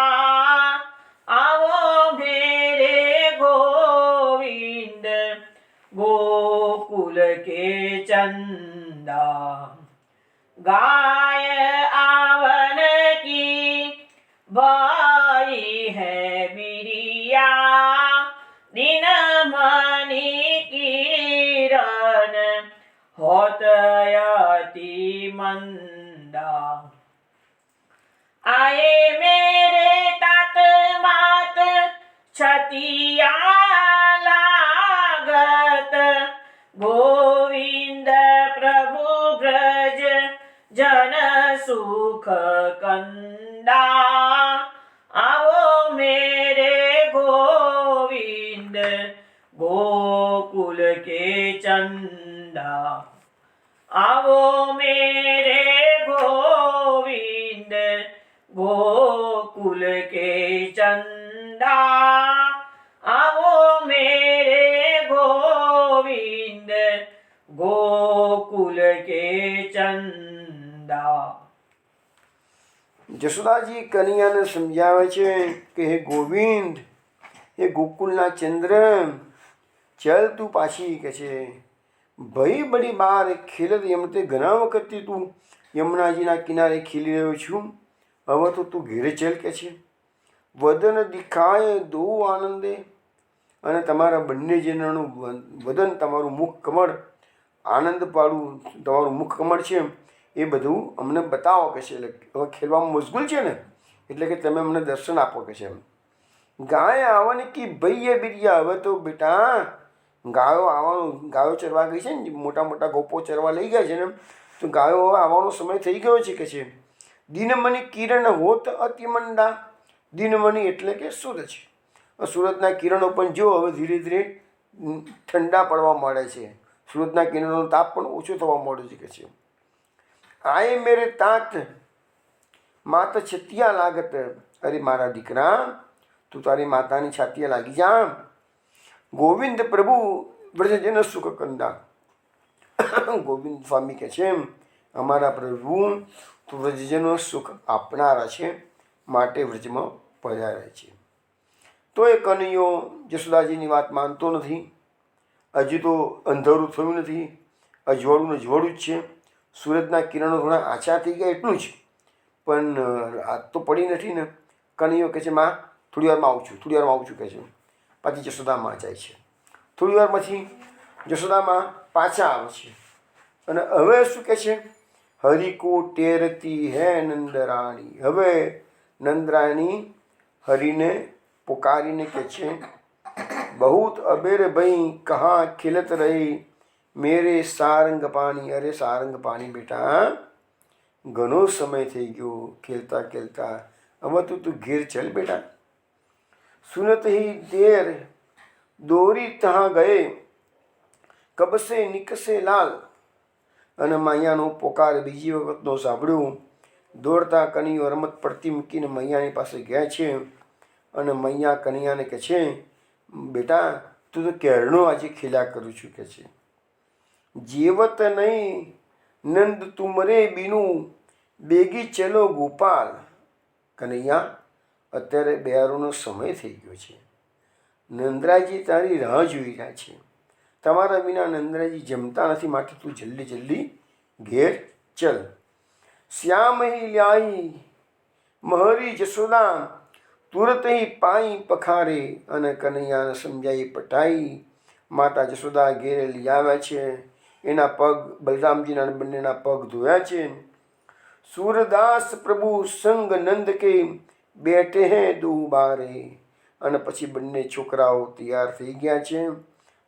आओ मेरे गोविंद गोकुल के चंदा. गाय आवन की बाई है बिरिया, दिन मणि किरण होत यति मंदा. आए मेरे तात मात छतिया लागत, गोविंद प्रभु ब्रज जन सुख कंदा. आओ मेरे गोविंद गोकुल के चंदा. आओ मेरे गोविंद गोकुल के चंदा. आओ मेरे गोविंद गोकुल के चंदा. જશોદાજી કનૈયાને સમજાવે છે કે હે ગોવિંદ, હે ગોકુલના ચંદ્ર, ચલ તું પાછી કે છે ભાઈ બડી બાર ખેલત યમતે ઘણા વખતથી તું યમુનાજીના કિનારે ખેલી રહ્યો છું, હવે તો તું ઘેરે ચલ કે છે. વદન દિખાય દો આનંદે, અને તમારા બંને જણાનું વદન, તમારું મુખ કમળ, આનંદ પાડું તમારું મુખ કમળ છે એ બધું અમને બતાવો કે છે. એટલે હવે ખેલવામાં મશગુલ છે ને, એટલે કે તમે અમને દર્શન આપો કે છે. ગાય આવવાની કી ભૈયે બિરિયા, હવે તો બેટા ગાયો આવવાનું, ગાયો ચરવા ગઈ છે ને, મોટા મોટા ગોપો ચરવા લઈ ગયા છે ને, તો ગાયો હવે આવવાનો સમય થઈ ગયો છે કે છે. દિનમણિ કિરણ હોત અતિમંડા, દિનમણિ એટલે કે સૂરજ, સૂરજના કિરણો પણ જો હવે ધીરે ધીરે ઠંડા પડવા માંડે છે, સૂરજના કિરણોનો તાપ પણ ઓછો થવા માંડ્યો છે કે છે. આય મેરે તાત માત છતિયા લાગત, અરે મારા દીકરા તું તારી માતાની છાતીએ લાગી જા. ગોવિંદ પ્રભુ વ્રજજન સુખ કંદા, ગોવિંદ સ્વામી કહે છે અમારા પ્રભુ તું વ્રજજનો સુખ આપનારા છે, માટે વ્રજમાં પધારે છે. તો એ કનૈયો જશોદાજીની વાત માનતો નથી. હજી તો અંધારું થયું નથી, અજવાળું ને અજવાળું જ છે. સૂરજના કિરણો થોડા આછા થઈ ગયા એટલું જ, પણ આ તો પડી નથી ને. કનૈયો કહે છે માં થોડી વારમાં આવું છું, થોડી વારમાં આવું છું કહે છે. પાછી જશોદામાં જાય છે. થોડી વાર પછી જશોદામાં પાછા આવે છે અને હવે શું કહે છે? હરિકો ટેરતી હે નંદરાણી. હવે નંદરાણી હરિને પુકારીને કહે છે બહુત અબેર ભાઈ કહા ખિલત રહી મેરે સારંગ પાણી. અરે સારંગ પાણી બેટા, ઘણો સમય થઈ ગયો ખેલતા ખેલતા, હવે તું ઘેર ચલ બેટા. સુનત હી દેર દોરી તહાં ગયે કબસે નિકસે લાલ. અને મૈયાનો પોકાર બીજી વખતનો સાંભળ્યું. દોડતા કનૈયો રમત પડતી મૂકીને મૈયાની પાસે ગયા છે અને મૈયા કનૈયાને કહે છે બેટા તું તો ક્યારનો આજે ખેલ્યા કરું છું કે છે. જીવત નહીં નંદ તુમરે બીનું બેગી ચલો ગોપાલ. કનૈયા, અત્યારે બિહારોનો સમય થઈ ગયો છે. નંદરાજી તારી રાહ જોઈ રહ્યા છે. તમારા વિના નંદરાજી જમતા નથી, માટે તું જલ્દી જલ્દી ઘેર ચલ. શ્યામ હી લ્યાઈ મહરી જસોદા તુરત હી પાઈ પખારે. અને કનૈયાને સમજાઈ પટાઈ માતા જશોદા ઘેરે લઈ આવ્યા છે. એના પગ, બલરામજીના બંનેના પગ ધોયા છે. સૂરદાસ પ્રભુ સંગ નંદ કે બેઠે હે દુબારે. અને પછી બંને છોકરાઓ તૈયાર થઈ ગયા છે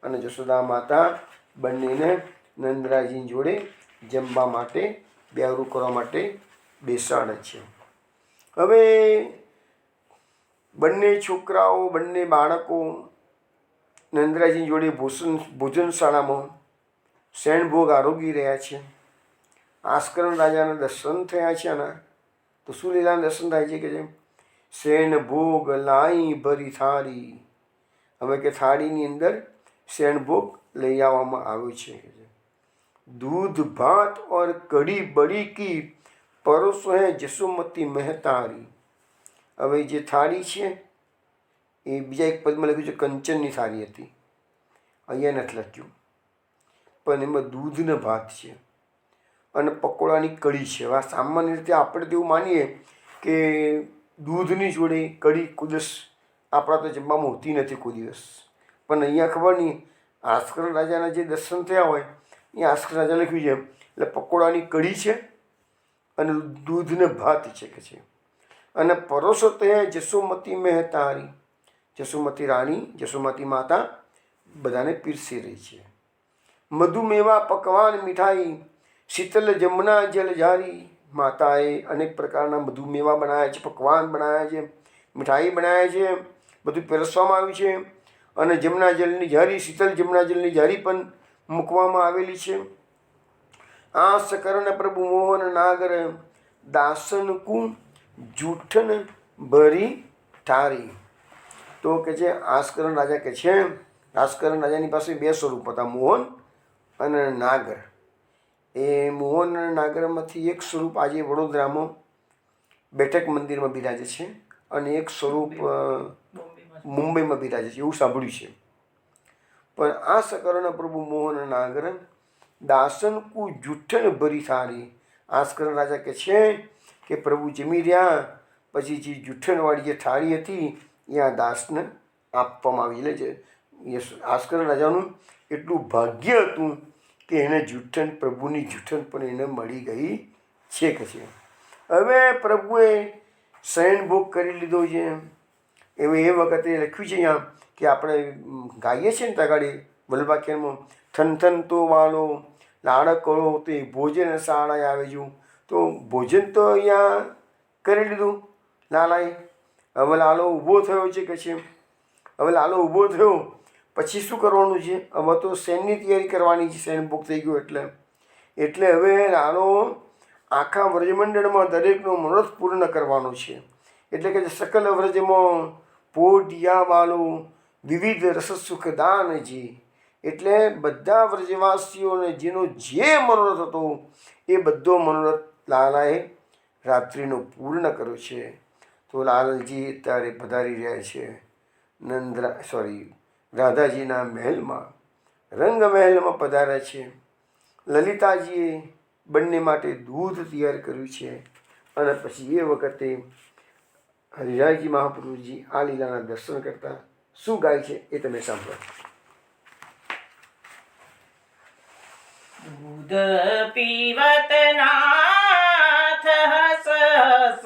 અને જશોદા માતા બંનેને નંદરાજી જોડે જમવા માટે, બેરું કરવા માટે બેસાડે છે. હવે બંને છોકરાઓ, બંને બાળકો નંદરાજી જોડે ભોજનશાળામાં શયનભોગ આરોગી રહ્યા છે. આસ્કરણ રાજાના દર્શન થયા છે. આના તો શું લીલાના દર્શન થાય છે કે છે શયનભોગ લાઈ ભરી થાળી. હવે કે થાળીની અંદર શયનભોગ લઈ આવવામાં આવ્યો છે. दूध भात और कड़ी बड़ी की परोसो है जसोमती महतारी. હવે જે થાળી છે એ બીજા એક પદમાં લખ્યું છે કંચનની થાળી હતી, અહીંયા નથી લખ્યું, પણ એમાં દૂધને ભાત છે અને પકોડાની કઢી છે. હવે સામાન્ય રીતે આપણે તો એવું માનીએ કે દૂધની જોડે કઢી કુદસ આપણા તો જમવામાં હોતી નથી કોઈ દિવસ, પણ અહીંયા ખબર નહીં આસ્કર રાજાના જે દર્શન થયા હોય એ આસ્કર રાજા લખ્યું છે એટલે પકોડાની કઢી છે અને દૂધને ભાત છે કે છે. અને પરોસો તે જસોમતી મહેતારી, જસોમતી રાણી, જસોમતી માતા બધાને પીરસી રહી છે. મધુમેવા પકવાન મીઠાઈ શીતલ જમના જલ જારી. માતાએ અનેક પ્રકારના મધુમેવા બનાવ્યા છે, પકવાન બનાવ્યા છે, મીઠાઈ બનાવ્યા છે, બધું પીરસવામાં આવ્યું છે. અને જમના જલની જારી, શીતલ જમના જલની જારી પણ મૂકવામાં આવેલી છે. આ સકરણ પ્રભુ મોહન નાગર દાસન કુ જૂઠન ભરી ઠારી. તો કે છે આસ્કરણ રાજા કે છે, આસ્કરણ રાજાની પાસે બે સ્વરૂપ હતા, મોહન અને નાગર. એ મોહન અને નાગરમાંથી એક સ્વરૂપ આજે વડોદરામાં બેઠક મંદિરમાં બિરાજે છે અને એક સ્વરૂપ મુંબઈમાં બિરાજે છે, એવું સાંભળ્યું છે. પણ આ સકરણ પ્રભુ મોહન નાગર દાસન કુ જૂઠન ભરી થાળી. આસ્કરણ રાજા કે છે કે પ્રભુ જમી રહ્યા પછી જે જૂઠનવાળી જે થાળી હતી એ આ દાસને આપવામાં આવી. એટલે આસ્કરણ રાજાનું એટલું ભાગ્ય હતું કે એને જૂઠન, પ્રભુની જૂઠન પણ એને મળી ગઈ છે કે છે. હવે પ્રભુએ શયનભોગ કરી લીધો છે. હવે એ વખતે લખ્યું છે અહીંયા કે આપણે ગાઈએ છીએ ને તગાડી વલ્લભાખ્યાનમાં, થન થન તો વાળો લાડકળો તે ભોજન શાળાએ આવેજું. તો ભોજન તો અહીંયા કરી લીધું લાલાએ. હવે લાલો ઊભો થયો છે કે છે. હવે લાલો ઊભો થયો પછી શું કરવાનું છે? હવે તો શયનની તૈયારી કરવાની છે, શયનભોગ થઈ ગયો એટલે હવે લાલો આખા વ્રજમંડળમાં દરેકનો મનોરથ પૂર્ણ કરવાનો છે. એટલે કે સકલ વ્રજમાં પોઢિયા વાલો વિવિધ રસ સુખદાનજી. એટલે બધા વ્રજવાસીઓને જેનો જે મનોરથ હતો એ બધો મનોરથ લાલાએ રાત્રિનો પૂર્ણ કર્યો છે. તો લાલજી અત્યારે પધારી રહ્યા છે રાધાજીના મહેલમાં, રંગ મહેલમાં પધાર્યા છે. લલિતાજીએ બંને માટે દૂધ તૈયાર કર્યું છે. અને પછી એ વખતે હરિરાયજી મહાપ્રભુજી આ લીલાના દર્શન કરતા શું ગાય છે એ તમે સાંભળો. दूध पीवत नाथ हस हस,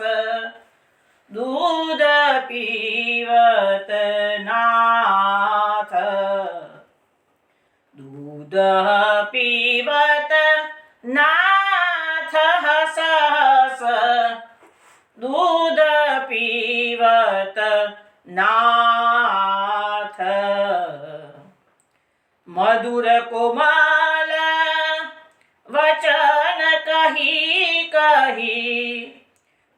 दूध पीवत नाथ, दूध पीवत नाथ हस हस, दूध पीवत नाथ. मधुर कोमल वचन कही कही,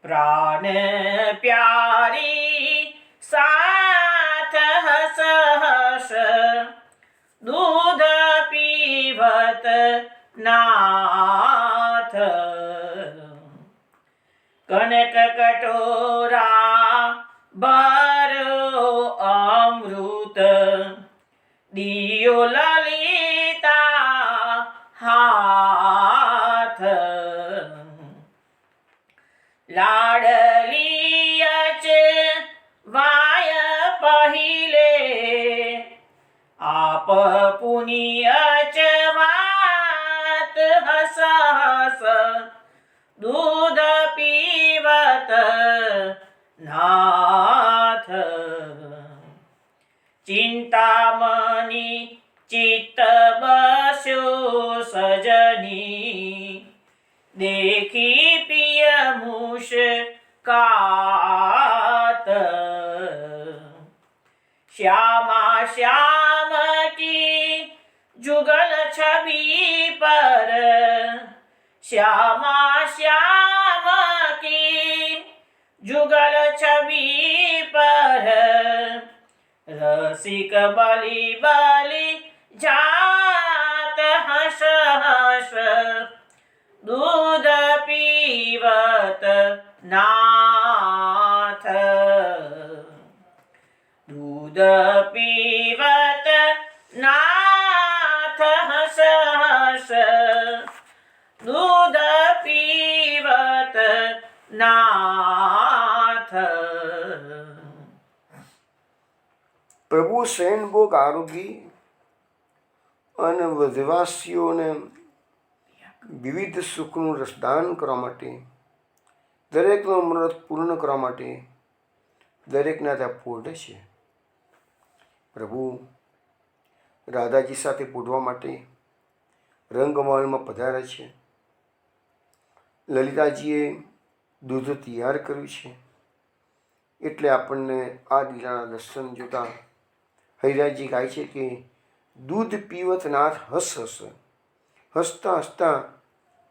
प्राण प्यारी साथ हस हस, दूध पी પીવત નાથ કનક કટોરા ભરો અમૃત દિયો લલિતા હાથ લાડલી વાય પहिले આપ પુનિય વાત હસ હસ દૂધ પીવત નાથ ચિંતામણી ચિત્ત બસ્યો સજની देखी पिय मुस्कात श्यामा श्याम की जुगल छवि पर श्यामा श्याम की जुगल छवि पर रसिक बलि बलि जात हस हस दूध पीवत नाथ दूध पीवत नाथ हस हस दूध पीवत नाथ પ્રભુ શયનભોગ આરોગી અને વધવાસીઓને વિવિધ સુખનું રસદાન કરવા માટે દરેકનો મનોરથ પૂર્ણ કરવા માટે દરેકના ત્યાં પોઢે છે. પ્રભુ રાધાજી સાથે પોઢવા માટે રંગમહલમાં પધાર્યા છે. લલિતાજીએ દૂધ તૈયાર કર્યું છે એટલે આપણને આ લીલાના દર્શન જોતા હરિરાજજી કહે છે કે દૂધ પીવત નાથ હસ હસ, હસતા હસતા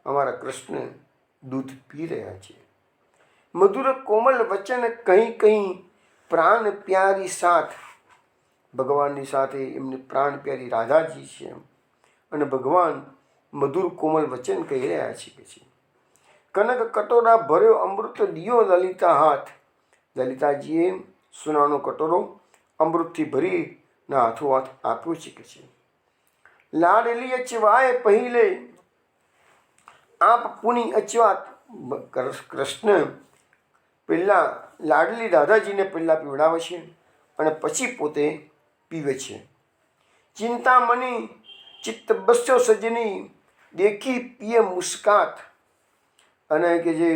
અમારા કૃષ્ણ દૂધ પી રહ્યા છે. મધુર કોમલ વચન કંઈ કંઈ પ્રાણ પ્યારી સાથ, ભગવાનની સાથે એમની પ્રાણ પ્યારી રાધાજી છે અને ભગવાન મધુર કોમલ વચન કહી રહ્યા છે કે છે કનક કટોરા ભર્યો અમૃત દિયો લલિતા હાથ. લલિતાજીએ સોનાનો કટોરો અમૃતથી ભરીના હાથો હાથ આપ્યો છે કે છે લાડલી અચવાય પહેલે આપ પુની અચવાત. કૃષ્ણ પહેલાં લાડલી રાધાજીને પહેલાં પીવડાવે છે અને પછી પોતે પીવે છે. ચિંતામણી ચિત્ત બસ્યો સજની દેખી પિય મુસ્કાત. અને કે જે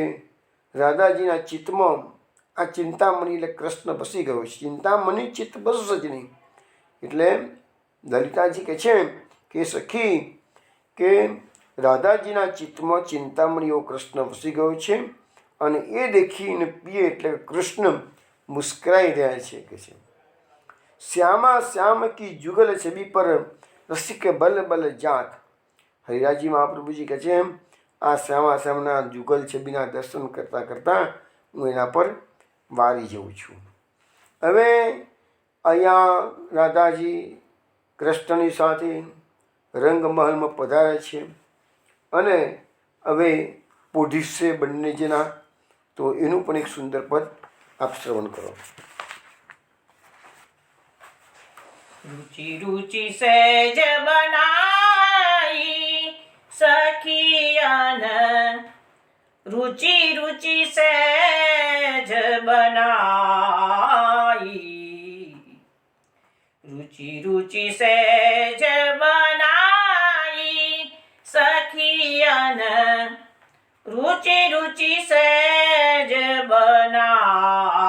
રાધાજીના ચિત્તમાં આ ચિંતામણી એટલે કૃષ્ણ બસી ગયો છે. ચિંતામણી ચિત્ત બસ્યો સજની એટલે લલિતાજી કહે છે કે સખી કે રાધાજીના ચિત્તમાં ચિંતામણીઓ કૃષ્ણ વસી ગયો છે અને એ દેખીને પીએ એટલે કૃષ્ણ મુસ્કરાઈ રહ્યા છે કે છે શ્યામા શ્યામ કી જુગલ છબી પર રસિક બલ બલ જાત. હરિરાજી મહાપ્રભુજી કહે છે આ શ્યામા શ્યામના જુગલ છબીના દર્શન કરતાં કરતાં હું એના પર વારી જઉં છું. હવે અહીંયા રાધાજી કૃષ્ણની સાથે રંગમહલમાં પધારે છે અને હવે પોઢીશે બંને જણા. તો એનું પણ એક સુંદર પદ આપ શ્રવણ કરો. रुचि रुचि सहज बनाई सखियन रुचि रुचि सहज बनाई रुचि रुचि सहज बनाई सखियन रुचि रुचि सहज बनाई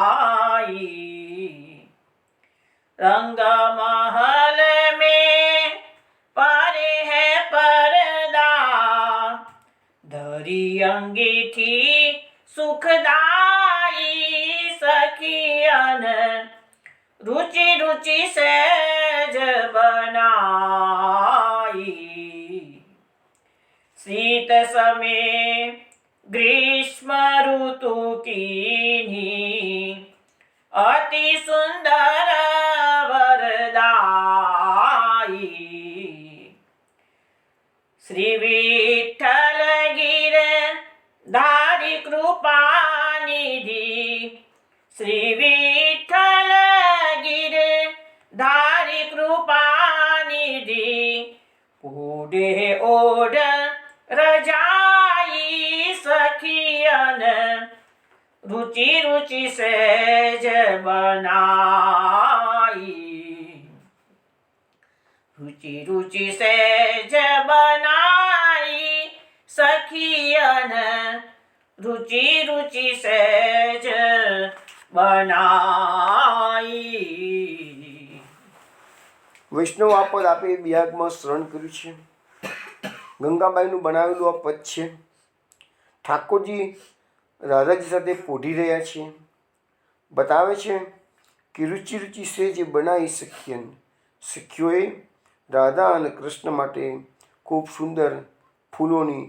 रंग महल में परे है परदा धरी अंगीठी सुखदाई सखियन रुचि रुचि सहज बनाई शीत समय ग्रीष्म ऋतु की अति सुंदर वरदाई શ્રી વિઠ્ઠલ ગીર ધારી કૃપાનિધિ, શ્રી વિઠ્ઠલ ગીર ધારી કૃપાનિધિ, ઓઢે ઓઢ રજાઈ સખિયન, રુચિ રુચિ સહેજ બનાઈ, રુચિ રુચિ સહેજ બનાઈ સખિયન, રુચિ રુચિ સહેજ બનાઈ. વૈષ્ણવ આ પદ આપે બિહાગમાં શ્રવણ કર્યું છે. ગંગાબાઈનું બનાવેલું આ પદ છે. ઠાકોરજી રાધાજી સાથે પોઢી રહ્યા છે. બતાવે છે કે રુચિ રુચિ સે જે બનાવી સખિયન, સખીઓએ રાધા અને કૃષ્ણ માટે ખૂબ સુંદર ફૂલોની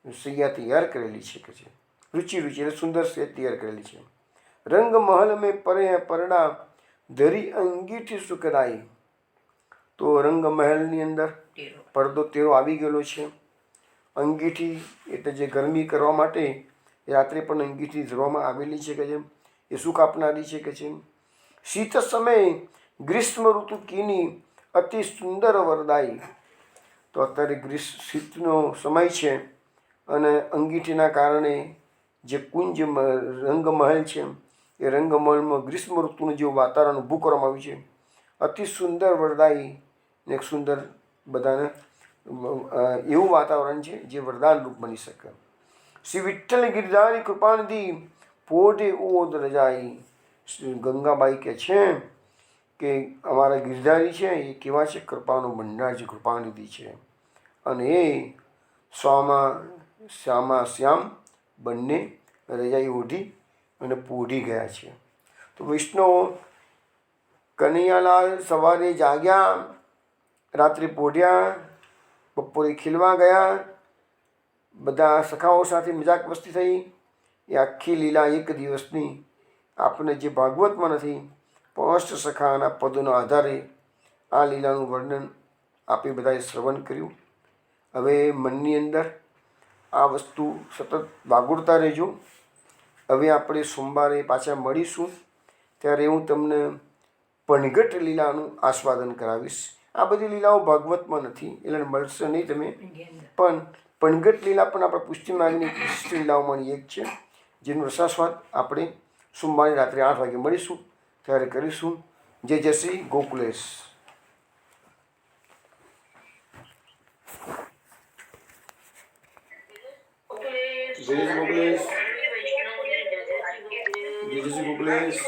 સૈયા તૈયાર કરેલી છે કે છે. રુચિ રુચિ એટલે સુંદર સૈયા તૈયાર કરેલી છે. રંગ મહલ મેં પરે પરડા ધરી અંગીઠી સુકરાઈ. તો રંગ મહેલની અંદર પડદો તેરો આવી ગયેલો છે. અંગીઠી એટલે જે ગરમી કરવા માટે રાત્રે પણ અંગીઠી ધરવામાં આવેલી છે કે જેમ એ સુખ આપનારી છે કે છે. શીત સમય ગ્રીષ્મ ઋતુ કીની અતિ સુંદર વરદાઈ. તો અત્યારે શીતનો સમય છે અને અંગીઠીના કારણે જે કુંજ રંગમહેલ છે એ રંગમહેલમાં ગ્રીષ્મ ઋતુનું જેવું વાતાવરણ ઊભું કરવામાં આવ્યું છે. અતિ સુંદર વરદાઈ ને એક સુંદર બધાને એવું વાતાવરણ છે જે વરદાન રૂપ બની શકે. શ્રી વિઠ્ઠલ ગિરધારી કૃપાનિધિ પોઢે ઓઢ રજાઈ. શ્રી ગંગાબાઈ કહે છે કે અમારા ગિરધારી છે એ કેવા છે? કૃપાનો ભંડાર છે, કૃપાનિધિ છે. અને એ શ્યામા શ્યામ બંને રજાઈ ઓઢી અને પોઢી ગયા છે. તો વૈષ્ણવ કનૈયાલાલ સવારે જાગ્યા, રાત્રે પોઢ્યા, બપોરે ખીલવા ગયા, બધા સખાઓ સાથે મજાક મસ્તી થઈ. એ આખી લીલા એક દિવસની આપણને જે ભાગવતમાં નથી પણ અષ્ટ સખાના પદોના આધારે આ લીલાનું વર્ણન આપે બધાએ શ્રવણ કર્યું. હવે મનની અંદર આ વસ્તુ સતત વાગોળતા રહેજો. હવે આપણે સોમવારે પાછા મળીશું ત્યારે હું તમને પણઘટ લીલાનું આસ્વાદન કરાવીશ. આ બધી લીલાઓ ભાગવતમાં નથી એટલે મળશે નહીં તમે, પણ પણઘટ લીલા પણ આપણા પુષ્ટિમાર્ગની વિશિષ્ટ લીલાઓમાંની એક છે જેનો રસાસ્વાદ આપણે સોમવારે રાત્રે 8 વાગે મળીશું ત્યારે કરીશું. જય જય શ્રી ગોકુલેશ. જય શ્રી ગોકુલેશ. જય શ્રી ગોકુલેશ.